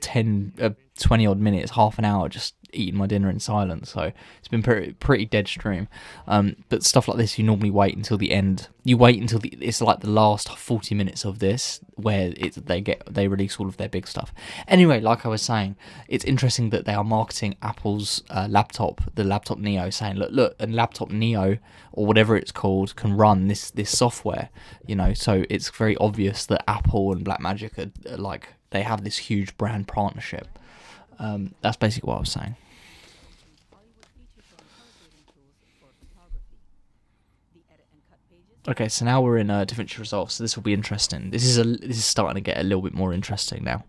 20 odd minutes, half an hour just eating my dinner in silence, so it's been pretty dead stream. But stuff like this, you normally wait until the end. You wait until it's like the last 40 minutes of this where they release all of their big stuff. Anyway, like I was saying, it's interesting that they are marketing Apple's laptop, the laptop Neo, saying look, and laptop Neo or whatever it's called can run this software, so it's very obvious that Apple and Blackmagic are like, they have this huge brand partnership. That's basically what I was saying. Okay, so now we're in DaVinci Resolve, so this will be interesting. This is starting to get a little bit more interesting now.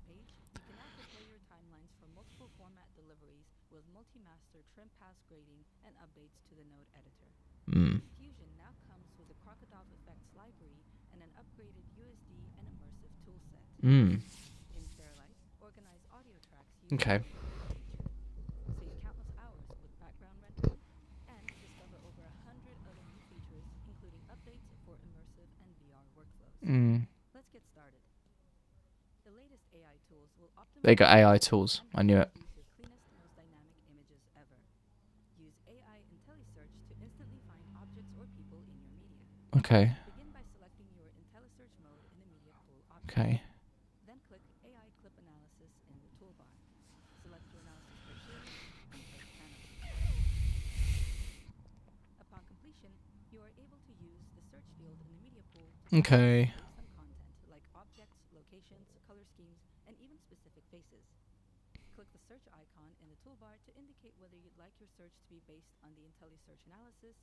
Okay. They got AI tools. I knew it. Okay. Okay. Then click AI clip analysis in the toolbar. Select your analysis criteria and click Analyze. Upon completion, you are able to use the search field in the media pool to based on content like objects, locations, color schemes, and even specific faces. Click the search icon in the toolbar to indicate whether you'd like your search to be based on the IntelliSearch analysis.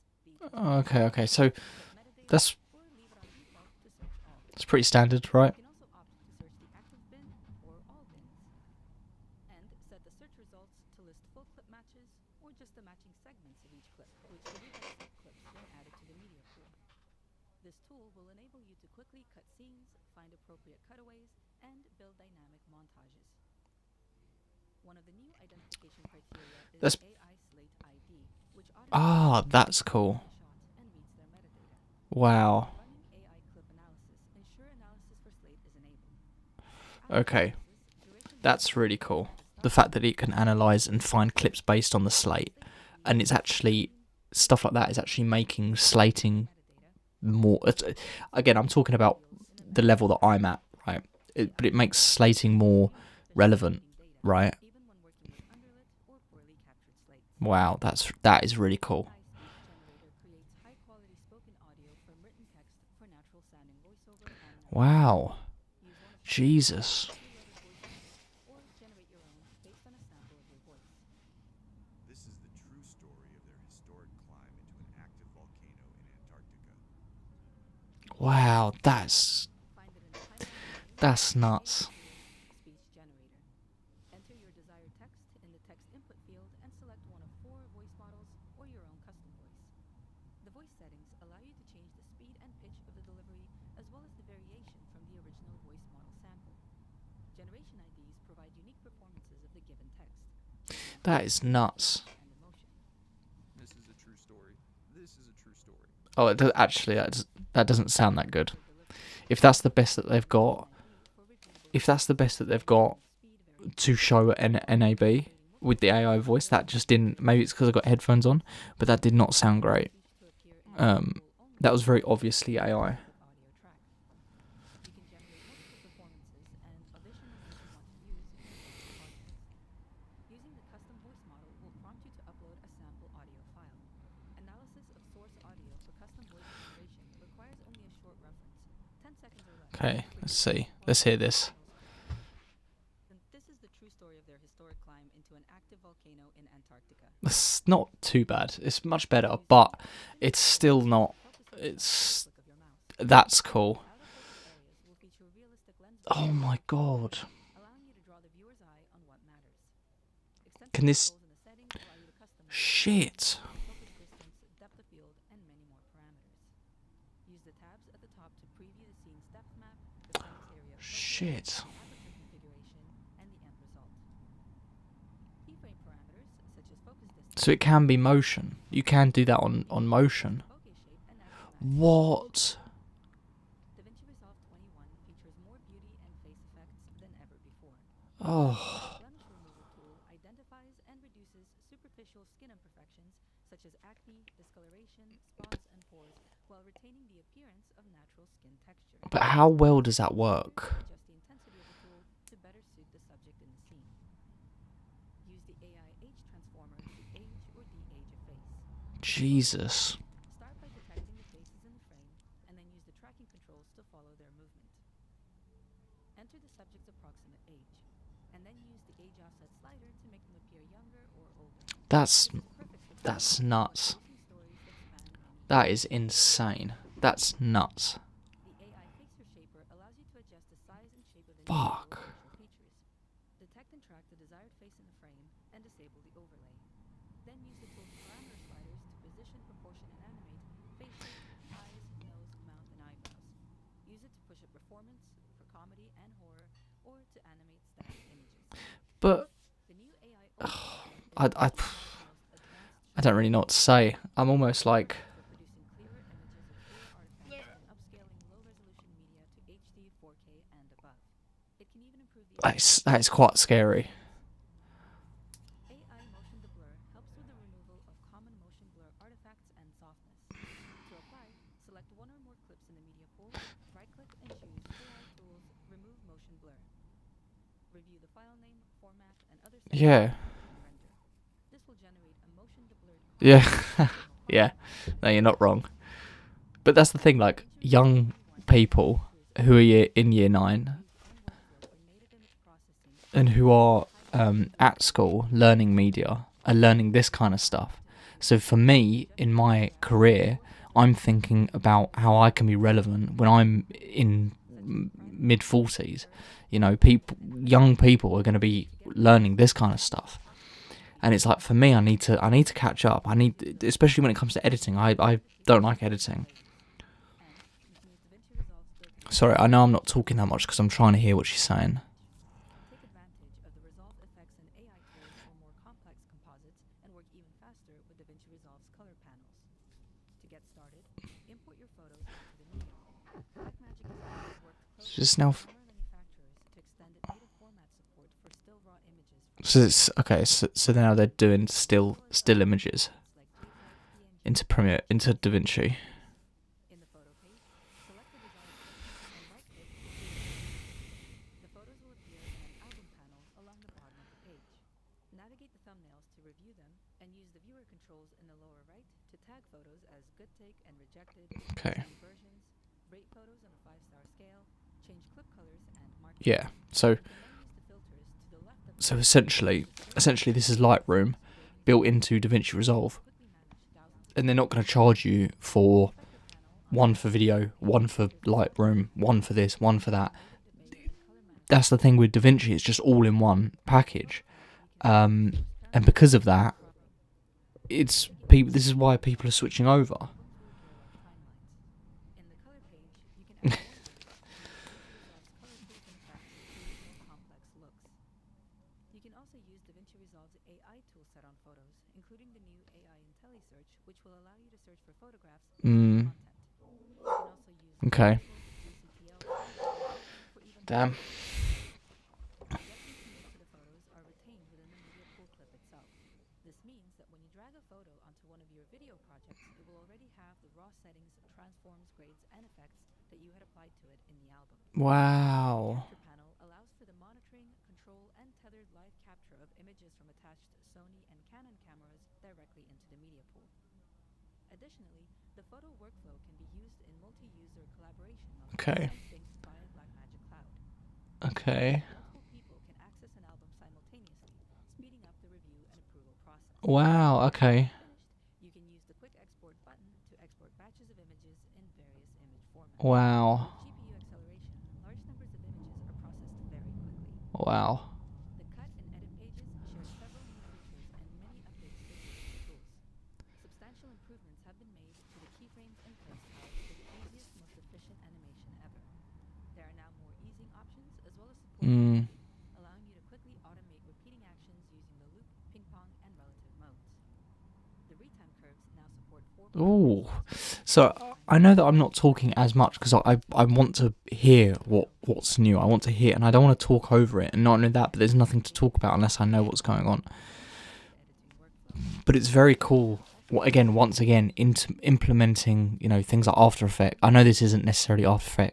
Okay, so that's pretty standard, right? You can also opt to search the active bin or all bins, and set the search results to list full clip matches or just the matching segments of each clip, which will be like subclips when added to the media pool. This tool will enable you to quickly cut scenes, find appropriate cutaways, and build dynamic montages. One of the new identification criteria is AI Slate ID, which that's cool. Wow. Okay, that's really cool. The fact that it can analyze and find clips based on the slate, and it's actually stuff like that is actually making slating more. Again, I'm talking about the level that I'm at, right? But it makes slating more relevant, right? Wow, that is really cool. Wow. Jesus. This is the true story of their historic climb into an active volcano in Antarctica. Wow, that's nuts. Enter your desired text in the text input field and select one of 4 voice models or your own custom voice. The voice settings allow you to change the speed and pitch of the delivery as well as the variation from the original voice model sample. Generation IDs provide unique performances of the given text. That is nuts. This is a true story. This is a true story. Oh, actually, that doesn't sound that good. If that's the best that they've got, to show an NAB with the AI voice, that just didn't. Maybe it's because I got headphones on, but that did not sound great. That was very obviously AI. Okay, let's see. Let's hear this. This is the true story of their historic climb into an active volcano in Antarctica. It's not too bad. It's much better, but it's still not. It's that's cool. Out of focus areas will feature realistic lenses Oh my god. allowing you to draw the viewer's eye on what matters. Extensive Can this controls in the settings allow you to customize shit? focus distance, depth of field, and many more parameters. Use the tabs at the top to preview the scene's depth map, the science area focus, Shit. aperture configuration, and the end result. Keyframe parameters such as focus distance, So it can be motion. You can do that on motion. bokeh shape, and natural matte. What? DaVinci Resolve 21 features more beauty and face effects than ever before. Oh, The blemish removal tool identifies and reduces superficial skin imperfections such as acne, discoloration, spots, and pores, while retaining the appearance of natural skin texture. but how well does that work? Adjust the intensity of the tool to better suit the subject in the scene. Use the AI H transformer to age or de-age a face. Jesus. Start by detecting the faces in the frame, and then use the tracking controls to follow their movement. Enter the subject's approximate age, and then use the age offset slider to make them appear younger or older. That's This is perfect for that's children nuts. using stories that span many That is insane. That's nuts. The AI Facer Shaper allows you to adjust the size and shape of Fuck. individual facial features. Detect and track the desired face in the frame, and disable the overlay. Then use the tool's parameter sliders to position, proportion, and animate face shape, eyes, nose, mouth, and eyebrows. Use it to push up performance for comedy and horror, or to animate static images. But The new AI I don't really know what to say. I'm almost like for producing clearer images of clear artifacts and upscaling low-resolution media to HD, 4K, and above. It can even improve the that is quite scary. AI Motion to Blur helps with the removal of common motion blur artifacts and softness. To apply, select one or more clips in the media pool, right-click and choose AI Tools Remove Motion Blur. Review the file name, format, and other settings Yeah. and render. This will generate a motion to blurred Yeah. Yeah. No, you're not wrong. But that's the thing, like young people who are in year 9 and who are at school learning media are learning this kind of stuff. So for me, in my career, I'm thinking about how I can be relevant when I'm in mid 40s. You know, young people are going to be learning this kind of stuff. And it's like, for me, I need to catch up. Especially when it comes to editing. I don't like editing. Sorry, I know I'm not talking that much because I'm trying to hear what she's saying. Take advantage of the Resolve effects and AI tools for more complex composites and work even faster with DaVinci Resolve's color panels. To get started, import your photos into the media. Blackmagic has always worked closely Just with now camera manufacturers to extend native format support for still raw images. So it's okay. So now they're doing still images Like JPEG, PNG, into DaVinci. in the photo page, select the desired photo and right-click to view. The photos will appear in an album panel along the bottom of the page. Navigate the thumbnails to review them, and use the viewer controls in the lower right to tag photos as good take and rejected, Okay. send versions, rate photos on a 5-star scale, change clip colors, and mark. Yeah. So You can then use the filters to the left of so essentially this is Lightroom built into DaVinci Resolve, quickly manage thousands of and they're not going to charge you for one for video, one for Lightroom, one for this, one for that. That's the thing with DaVinci; it's just all in one package, and because of that, it's people. This is why people are switching over. In the color page, you can add more color tools and effects to create more complex looks. You can also use DaVinci Resolve's AI toolset on photos, including the new AI IntelliSearch, which will allow you to search for photographs and content. You can also use Okay. DCTL for even Damn. Objectives made to the photos are retained within the media pool clip itself. This means that when you drag a photo onto one of your video projects, it will already have the raw settings, transforms, grades, and effects that you had applied to it in the album. Wow. The panel allows for the monitoring, control, and tethered live capture of images from attached Sony and Canon cameras directly into the media pool. Additionally, the photo workflow can be used in multi-user collaboration on Okay. and synced via Okay. Multiple people can access an album simultaneously, speeding up the review and approval process. Wow. Okay. Finished, you can use the quick export button to export batches of images in various image formats. Wow. With GPU acceleration, large numbers of images are processed very quickly. Wow. The cut and edit pages share several new features and many updates to existing tools. Substantial improvements have been made to the keyframes and place tiles for the easiest, most efficient animation ever. There are now more easing options as well as support Mm. allowing you to quickly automate repeating actions using the loop, ping pong, and relative modes. The retime curves now support 4. Ooh. So I know that I'm not talking as much because I want to hear what's new. I want to hear, and I don't want to talk over it. And not only that, but there's nothing to talk about unless I know what's going on. But it's very cool. Once again, into implementing, things like After Effects. I know this isn't necessarily After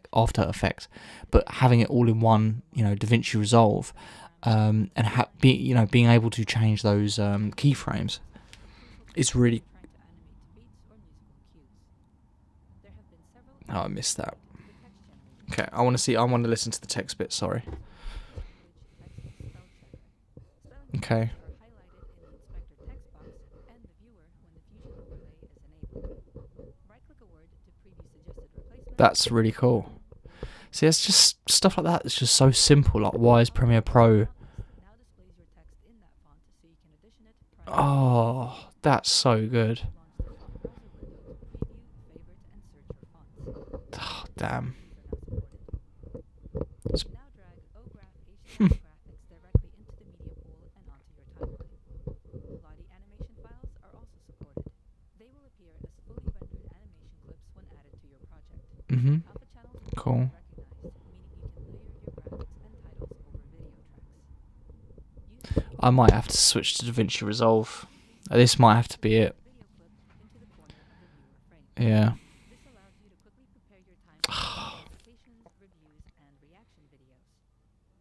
Effects, but having it all in one, DaVinci Resolve, and being able to change those keyframes, it's really. Oh, I missed that. Okay, I want to listen to the text bit. Sorry. Okay. That's really cool. See, it's just stuff like that. It's just so simple. Like, why is Premiere Pro? Oh, that's so good. Oh, damn. Mhm. Cool. I might have to switch to DaVinci Resolve. This might have to be it. Yeah. This allows you to quickly prepare your timeline for presentations, reviews, and reaction videos.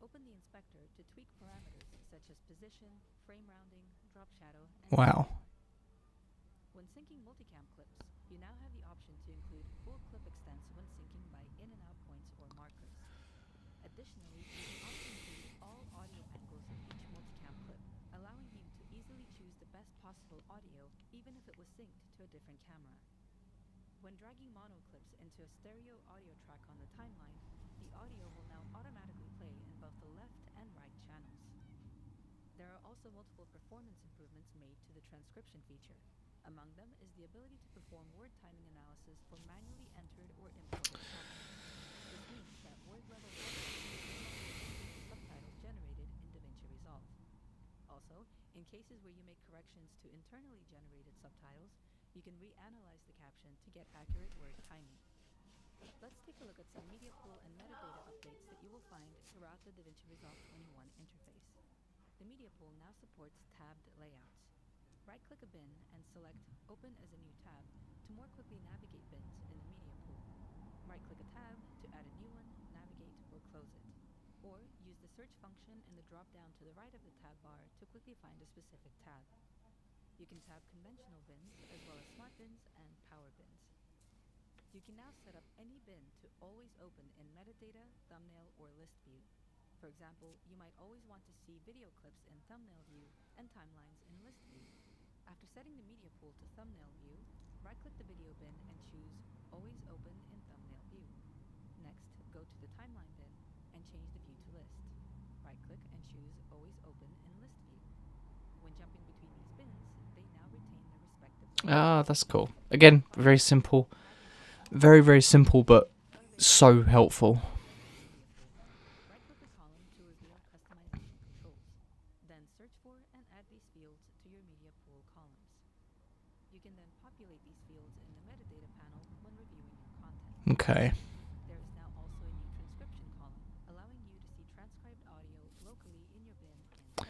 Open the inspector to tweak parameters such as position, frame rounding, drop shadow, and Wow. when syncing multicam clips, you now have the option to include full clip extents when syncing by in and out points or markers. Additionally, you can also include all audio angles of each multicam clip, allowing you to easily choose the best possible audio even if it was synced to a different camera. When dragging mono clips into a stereo audio track on the timeline, the audio will now automatically play in both the left and right channels. There are also multiple performance improvements made to the transcription feature. Among them is the ability to perform word timing analysis for manually entered or imported captions. This means that word-level subtitles generated in DaVinci Resolve. Also, in cases where you make corrections to internally generated subtitles, you can reanalyze the caption to get accurate word timing. Let's take a look at some media pool and metadata updates that you will find throughout the DaVinci Resolve 21 interface. The media pool now supports tabbed layouts. Right-click a bin and select Open as a new tab to more quickly navigate bins in the media pool. Right-click a tab to add a new one, navigate, or close it. Or use the search function in the drop-down to the right of the tab bar to quickly find a specific tab. You can tab conventional bins as well as smart bins and power bins. You can now set up any bin to always open in metadata, thumbnail, or list view. For example, you might always want to see video clips in thumbnail view and timelines in list view. After setting the media pool to thumbnail view, right-click the video bin and choose Always Open in Thumbnail View. Next, go to the timeline bin and change the view to list. Right-click and choose Always Open in list view. When jumping between these bins, they now retain their respective. Ah, that's cool. Again, very simple. Very, very simple, but so helpful. Right-click a column to reveal customization controls. Then search for and add these fields to your media pool columns. You can then populate these fields in the metadata panel when reviewing your content. Okay. There is now also a new transcription column, allowing you to see transcribed audio locally in your bin in text form.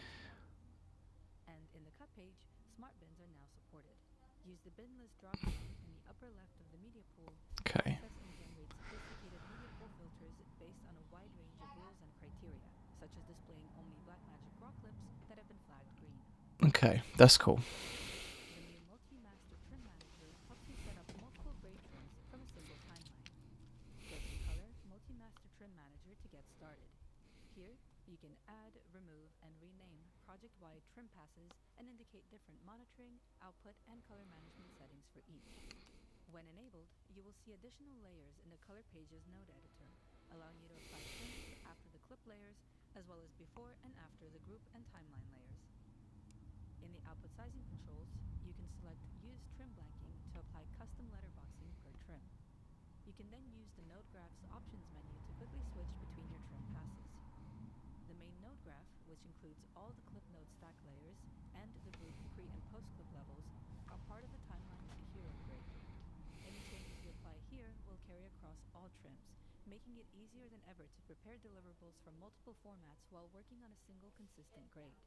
And in the cut page, smart bins are now supported. Use the bin list drop-down in the upper left of the media pool to Okay. access and generate sophisticated media pool filters based on a wide range of rules and criteria, such as displaying only Blackmagic raw clips that have been flagged green. Okay, that's cool. The new Multi-Master Trim Manager helps you set up multiple grade trims from a single timeline. Go to Color Multi-Master Trim Manager to get started. Here, you can add, remove, and rename project-wide trim passes and indicate different monitoring, output, and color management settings for each. When enabled, you will see additional layers in the Color Pages node editor, allowing you to apply trims after the clip layers, as well as before and after the group and timeline layers. In the output sizing controls, you can select Use Trim Blanking to apply custom letterboxing per trim. You can then use the Node Graph's Options menu to quickly switch between your trim passes. The main node graph, which includes all the clip node stack layers and the group pre- and post-clip levels, are part of the timeline to hero grade. Any changes you apply here will carry across all trims, making it easier than ever to prepare deliverables from multiple formats while working on a single consistent grade.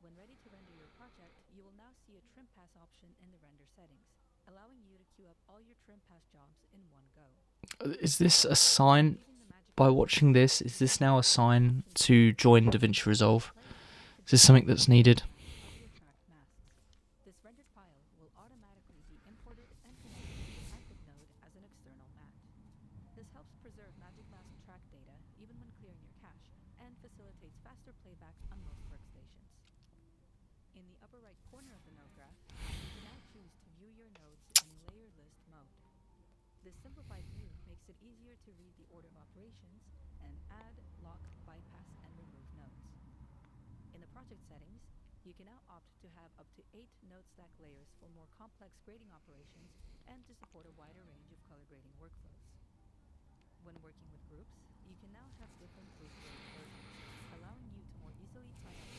When ready to render your project, you will now see a trim pass option in the render settings, allowing you to queue up all your trim pass jobs in one go. Is this a sign, Using the magic by watching this, is this now a sign to join DaVinci Resolve? Is this something that's needed? audio track masks. This rendered file will automatically be imported and connected to the active node as an external mat. This helps preserve Magic Mask track data even when clearing your cache, and facilitates faster playback on most workstations. In the upper right corner of the node graph, you can now choose to view your nodes in layer list mode. This simplified view makes it easier to read the order of operations and add, lock, bypass, and remove nodes. In the project settings, you can now opt to have up to 8 node stack layers for more complex grading operations and to support a wider range of color grading workflows. When working with groups, you can now have different group grading versions, allowing you to more easily tie up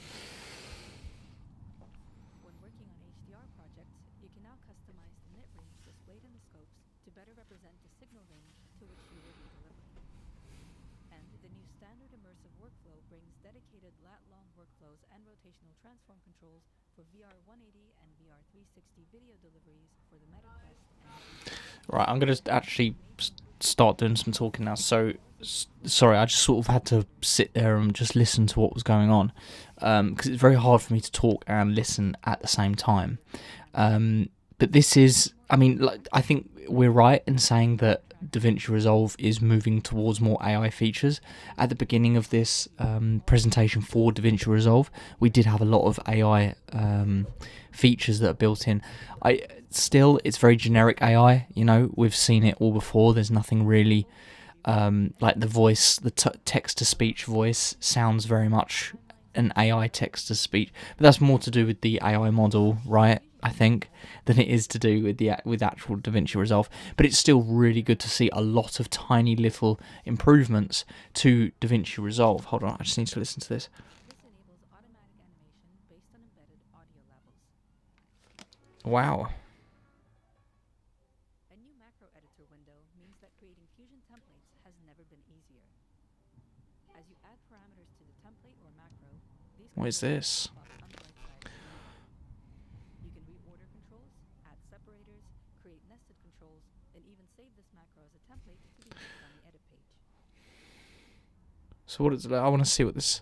when working on HDR projects, you can now customize the nit range displayed in the scopes to better represent the signal range to which you will be delivering. And the new standard immersive workflow brings dedicated lat-long workflows and rotational transform controls for VR 180 and VR 360 video deliveries for the MetaQuest and Right, I'm going to actually start doing some talking now. So, sorry, I just sort of had to sit there and just listen to what was going on. Because it's very hard for me to talk and listen at the same time. But this is, I mean, like, I think we're right in saying that DaVinci Resolve is moving towards more AI features. At the beginning of this presentation for DaVinci Resolve, we did have a lot of AI features that are built in. It's very generic AI, you know, we've seen it all before. There's nothing really, like the voice, the text-to-speech voice sounds very much an AI text-to-speech, but that's more to do with the AI model, right, I think, than it is to do with actual DaVinci Resolve. But it's still really good to see a lot of tiny little improvements to DaVinci Resolve. Hold on, I just need to listen to this. This enables automatic animation based on embedded audio levels. Wow. A new macro editor window means that creating Fusion templates has never been easier. As you add parameters to the template or macro, these What is controls this? pop up on the right side of the menu. You can reorder controls, add separators, create nested controls, and even save this macro as a template to be used on the edit page. So what is it? I want to see what this...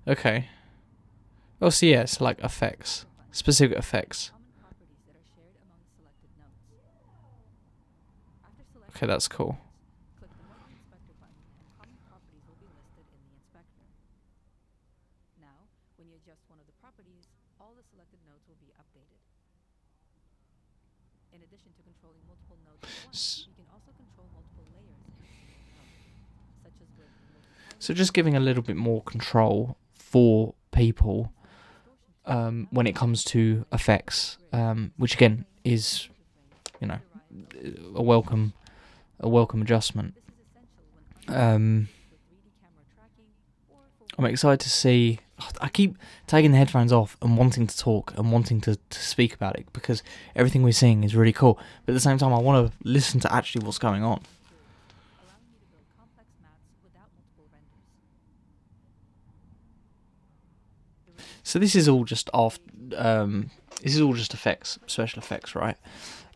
Okay. Oh, so yeah, it's like effects. Specific effects. Common properties that are shared among selected nodes. After selecting Okay, that's cool. click the Node Inspector button and common properties will be listed in the inspector. Now, when you adjust one of the properties, all the selected nodes will be updated. In addition to controlling multiple nodes at once, you can also control multiple layers in a single node, such as with So just giving a little bit more control for people when it comes to effects, which again is, you know, a welcome adjustment. I'm excited to see. I keep taking the headphones off and wanting to talk and wanting to speak about it because everything we're seeing is really cool. But at the same time, I want to listen to actually what's going on. allowing you to build complex maps without multiple renders. So this is all just effects, special effects, right?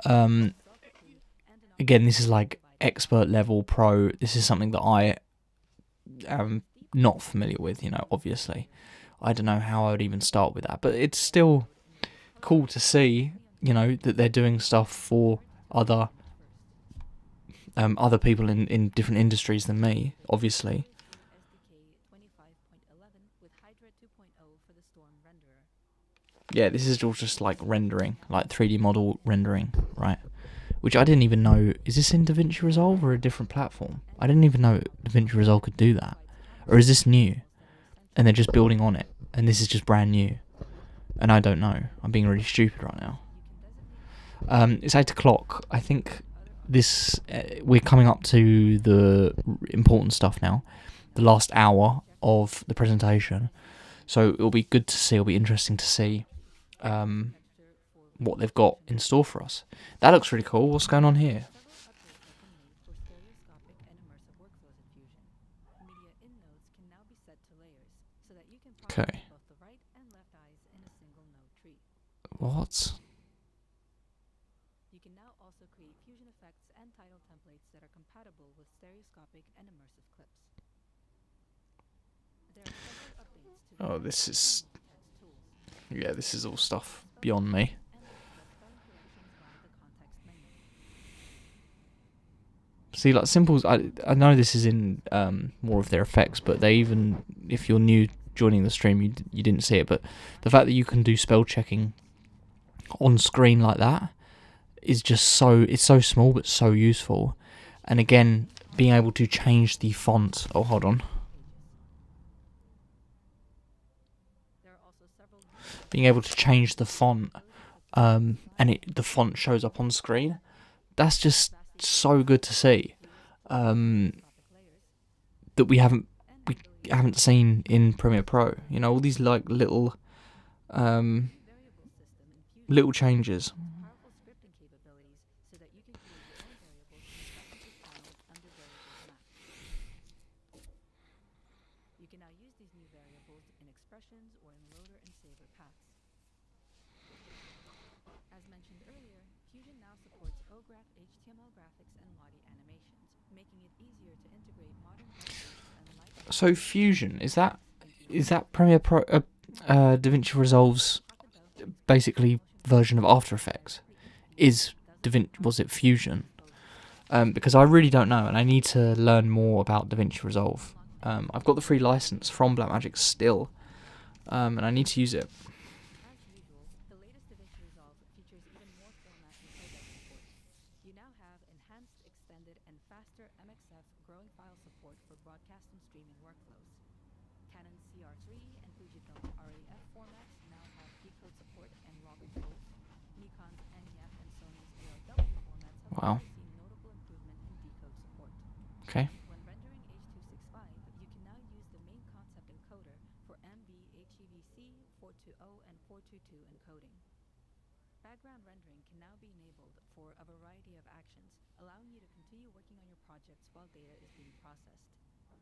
Again, this is like expert level pro. This is something that I am not familiar with, you know, obviously. I don't know how I would even start with that, but it's still cool to see, you know, that they're doing stuff for other people in different industries than me, obviously. SDK 25 Yeah, this is all just like rendering, like 3D model rendering, right? Which I didn't even know. Is this in DaVinci Resolve or a different platform? I didn't even know DaVinci Resolve could do that. Or is this new? And they're just building on it, and this is just brand new. And I don't know. I'm being really stupid right now. It's 8 o'clock. I think this we're coming up to the important stuff now. The last hour of the presentation. So it'll be good to see. It'll be interesting to see what they've got in store for us. That looks really cool. What's going on here? Okay. What? You can now also create fusion effects and title templates that are compatible with stereoscopic and immersive clips. There are several updates to the Oh, this is... text tools. Yeah, this is all stuff beyond me. See, like Simples, I know this is in more of their effects, but they even, if you're new joining the stream, you didn't see it, but the fact that you can do spell checking on screen like that is just so, it's so small but so useful. And again, being able to change the font. Oh, hold on. Being able to change the font, and the font shows up on screen. That's just so good to see. That we haven't seen in Premiere Pro. You know, all these like little changes. Powerful scripting capabilities so that you can create your own variables in preferences panels under variables map. You can now use these new variables in expressions or in loader and saver paths. As mentioned earlier, Fusion now supports OGraph HTML graphics and Lottie animations, making it easier to integrate modern and light. So Fusion, is that Premiere Pro, DaVinci Resolve's basically version of After Effects? Was it Fusion? Because I really don't know, and I need to learn more about DaVinci Resolve. I've got the free license from Blackmagic still, and I need to use it. As usual, the latest DaVinci Resolve features even more format and playback support. You now have enhanced, extended, and faster MXF growing file support for broadcast and streaming workflows. Canon CR3 and Fujifilm REF formats now have decode support and raw controls. Nikon's NEF and Sony's ARW formats have Wow. also seen notable improvement in decode support. Okay. When rendering H.265, you can now use the main concept encoder for MB HEVC 420 and 422 encoding. Background rendering can now be enabled for a variety of actions, allowing you to continue working on your projects while data is being processed.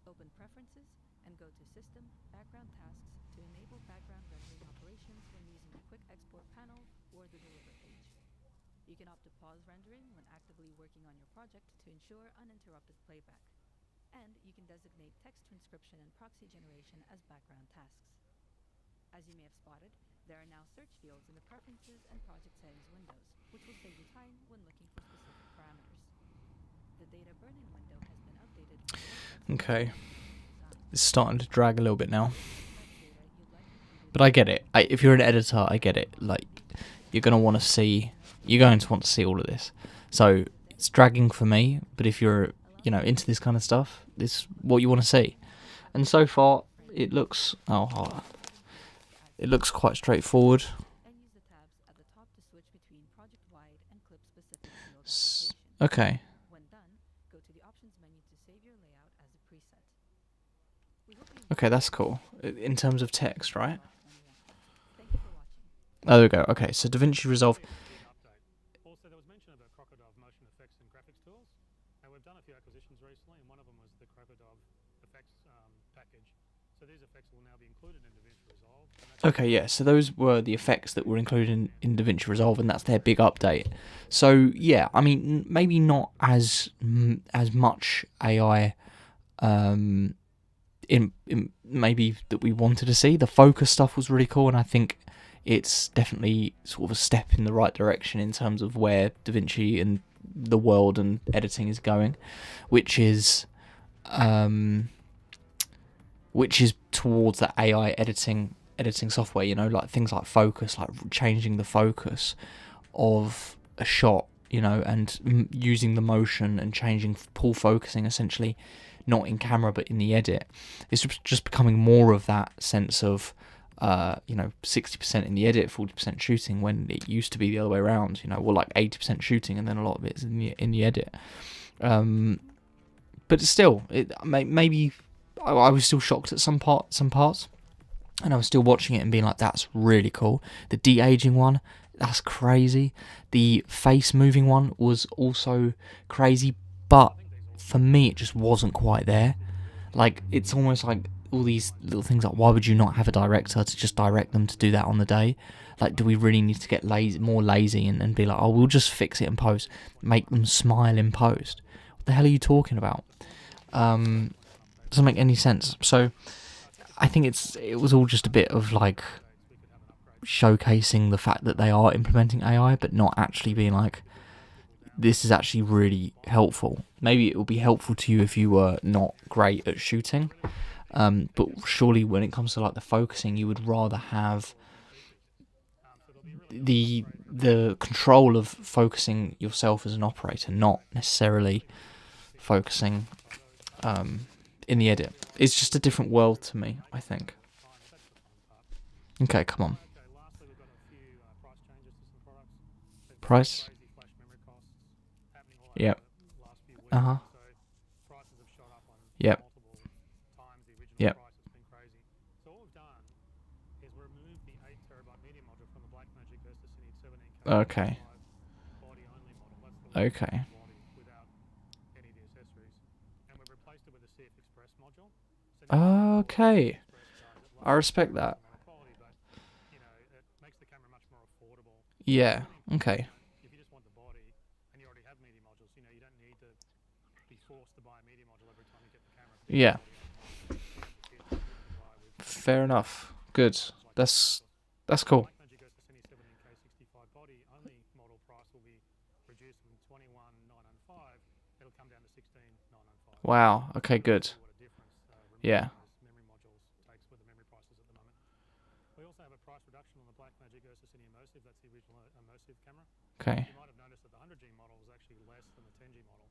Open Preferences and go to System, Background Tasks to enable background rendering operations when using the Quick Export panel or the Deliver page. You can opt to pause rendering when actively working on your project to ensure uninterrupted playback. And you can designate text transcription and proxy generation as background tasks. As you may have spotted, there are now search fields in the Preferences and Project Settings windows, which will save you time when looking for specific parameters. The data burn-in window has been updated. Okay. It's starting to drag a little bit now. But I get it. If you're an editor, I get it. Like, you're going to want to see all of this. So it's dragging for me, but if you're, into this kind of stuff, this is what you want to see. And so far, it looks quite straightforward. And use the tabs at the top to switch between project-wide and clip-specific field application. Okay. When done, go to the options menu to save your layout as a preset. We hope you Okay, that's cool. In terms of text, right? Thank you for watching. Oh, there we go. Okay, so DaVinci Resolve. Update. Also, there was mention of a Crocodile motion effects and graphics tools, and we've done a few acquisitions recently, and one of them was the Crocodile effects package. So these effects will now be included in DaVinci Resolve. Okay, yeah, so those were the effects that were included in DaVinci Resolve, and that's their big update. So, yeah, I mean, maybe not as much AI in maybe that we wanted to see. The focus stuff was really cool, and I think it's definitely sort of a step in the right direction in terms of where DaVinci and the world and editing is going, which is towards that AI editing editing software, you know, like things like focus, like changing the focus of a shot, you know, and using the motion and changing pull focusing, essentially not in camera but in the edit. It's just becoming more of that sense of 60% in the edit, 40% shooting, when it used to be the other way around, you know, or like 80% shooting and then a lot of it's in the edit. But still, maybe I was still shocked at some parts, and I was still watching it and being like, that's really cool. The de-aging one, that's crazy. The face moving one was also crazy, but for me it just wasn't quite there. Like, it's almost like all these little things, like, why would you not have a director to just direct them to do that on the day? Like, do we really need to get more lazy and be like, oh, we'll just fix it in post, make them smile in post? What the hell are you talking about? Doesn't make any sense. So I think it was all just a bit of like showcasing the fact that they are implementing AI, but not actually being like, this is actually really helpful. Maybe it will be helpful to you if you were not great at shooting, but surely when it comes to like the focusing, you would rather have the control of focusing yourself as an operator, not necessarily focusing in the edit. It's just a different world to me, I think. Okay, come on. Okay, lastly, we've got a few price changes to some products. There's been Price? crazy flash memory costs happening all Yep. over the last few weeks. Uh-huh. So prices have shot up on Yep. multiple times the original Yep. price. It's been crazy. So what we've done is we've removed the 8 terabyte media module from the Blackmagic Versus 17K Okay. body only model. That's the Okay. body without any of the accessories, and we've replaced it with a CF Express module. So Okay. I respect that. quality, but you know, it makes the camera much more affordable. Yeah. Okay. If you just want the body and you already have media modules, you know, you don't need to be forced to buy a media module every time you get the camera. Yeah. Fair enough. Good. That's cool. Blackmagic Versus 17K65 body only model price will be reduced from 21,995. It'll come down to 16,995. Wow. Okay, good. What a difference Yeah. those memory modules takes with the memory prices at the moment. We also have a price reduction on the Blackmagic Versus Immersive. That's the original immersive camera. Okay. You might have noticed that the 100G model was actually less than the 10G model.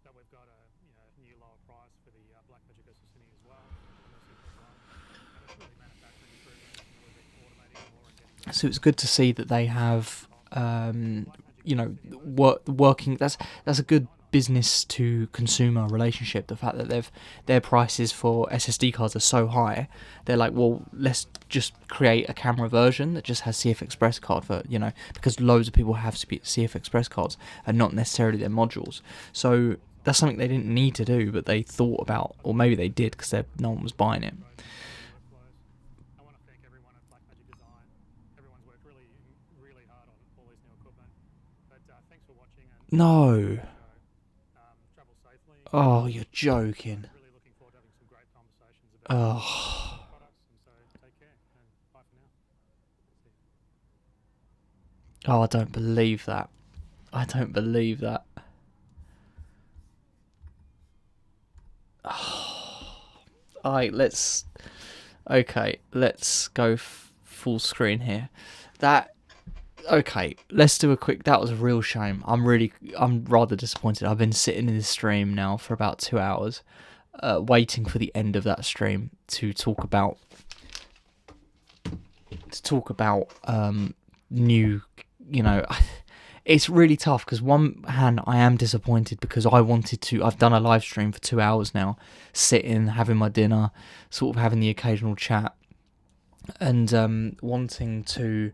But we've got a new lower price for the Blackmagic Versus Cine as well, immersive as well. And it's really manufacturing improvements. We've been automating more and getting So it's good to see that they have, working. That's a good business to consumer relationship. The fact that their prices for SSD cards are so high, they're like, well, let's just create a camera version that just has CF Express card for, because loads of people have CF Express cards and not necessarily their modules. So that's something they didn't need to do, but they thought about, or maybe they did because no one was buying it. I want to thank everyone at Blackmagic Design. Everyone's worked really, really hard on all this new equipment. But thanks for watching. And No. travel safely. Oh, you're joking. Really looking forward to having some great conversations about Oh. products. And so take care and bye for now. See you. Oh, I don't believe that. I don't believe that. Alright, let's go full screen here. Let's do a quick. That was a real shame. I'm rather disappointed. I've been sitting in this stream now for about 2 hours, waiting for the end of that stream to talk about new. It's really tough because one hand I am disappointed because I've done a live stream for 2 hours now, sitting, having my dinner, sort of having the occasional chat, and wanting to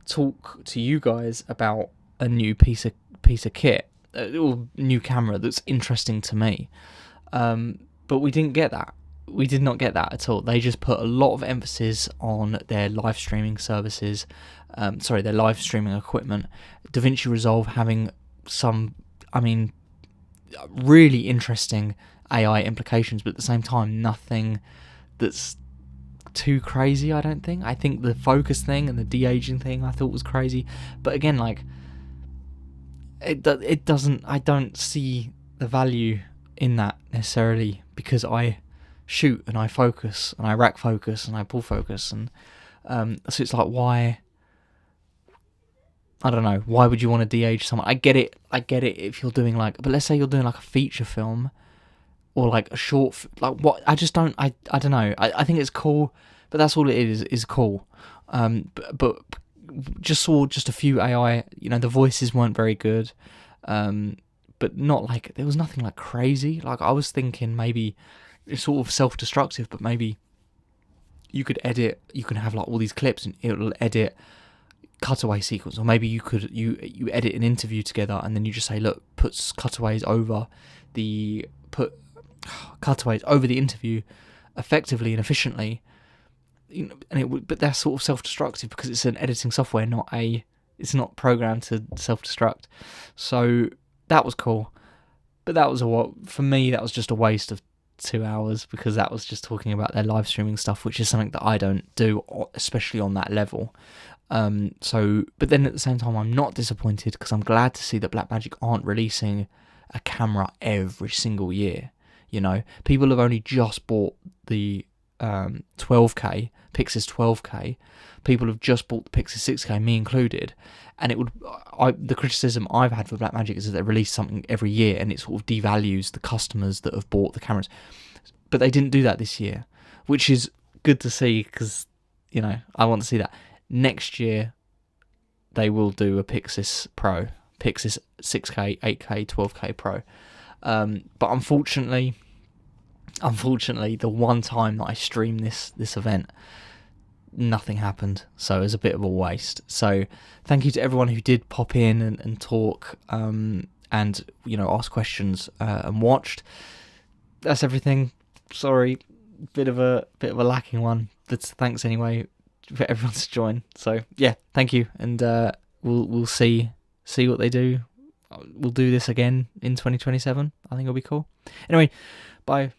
talk to you guys about a new piece of kit, or new camera that's interesting to me. But we didn't get that. We did not get that at all. They just put a lot of emphasis on their live streaming services, their live streaming equipment. DaVinci Resolve having some, really interesting AI implications, but at the same time, nothing that's too crazy, I don't think. I think the focus thing and the de-aging thing I thought was crazy. But again, I don't see the value in that necessarily, because I shoot and I focus and I rack focus and I pull focus, and So it's like, why? I don't know. Why would you want to de-age someone? I get it if you're doing like, but let's say you're doing like a feature film or like a short, like what? I just don't. I don't know. I think it's cool, but that's all it is cool. But just saw just a few AI. You know, the voices weren't very good. But not like, there was nothing like crazy. Like I was thinking maybe it's sort of self-destructive, but maybe you could edit. You can have like all these clips and it'll edit cutaway sequence, or maybe you could you edit an interview together and then you just say, look, put cutaways over the interview effectively and efficiently, you know, and it would, but that's sort of self-destructive because it's an editing software, it's not programmed to self-destruct. So that was cool, but that was for me that was just a waste of 2 hours, because that was just talking about their live streaming stuff, which is something that I don't do, especially on that level. But then at the same time, I'm not disappointed because I'm glad to see that Blackmagic aren't releasing a camera every single year. You know, people have only just bought the 12K, Pixis 12K. People have just bought the Pixis 6K, me included. And the criticism I've had for Blackmagic is that they release something every year and it sort of devalues the customers that have bought the cameras. But they didn't do that this year, which is good to see because, you know, I want to see that. Next year, they will do a Pixis Pro, Pixis 6K, 8K, 12K Pro. But unfortunately, the one time that I streamed this event, nothing happened. So it was a bit of a waste. So thank you to everyone who did pop in and talk, and, you know, ask questions and watched. That's everything. Sorry, bit of a lacking one, but thanks anyway for everyone to join. So yeah, thank you, and we'll see what they do. We'll do this again in 2027. I think it'll be cool. Anyway, bye.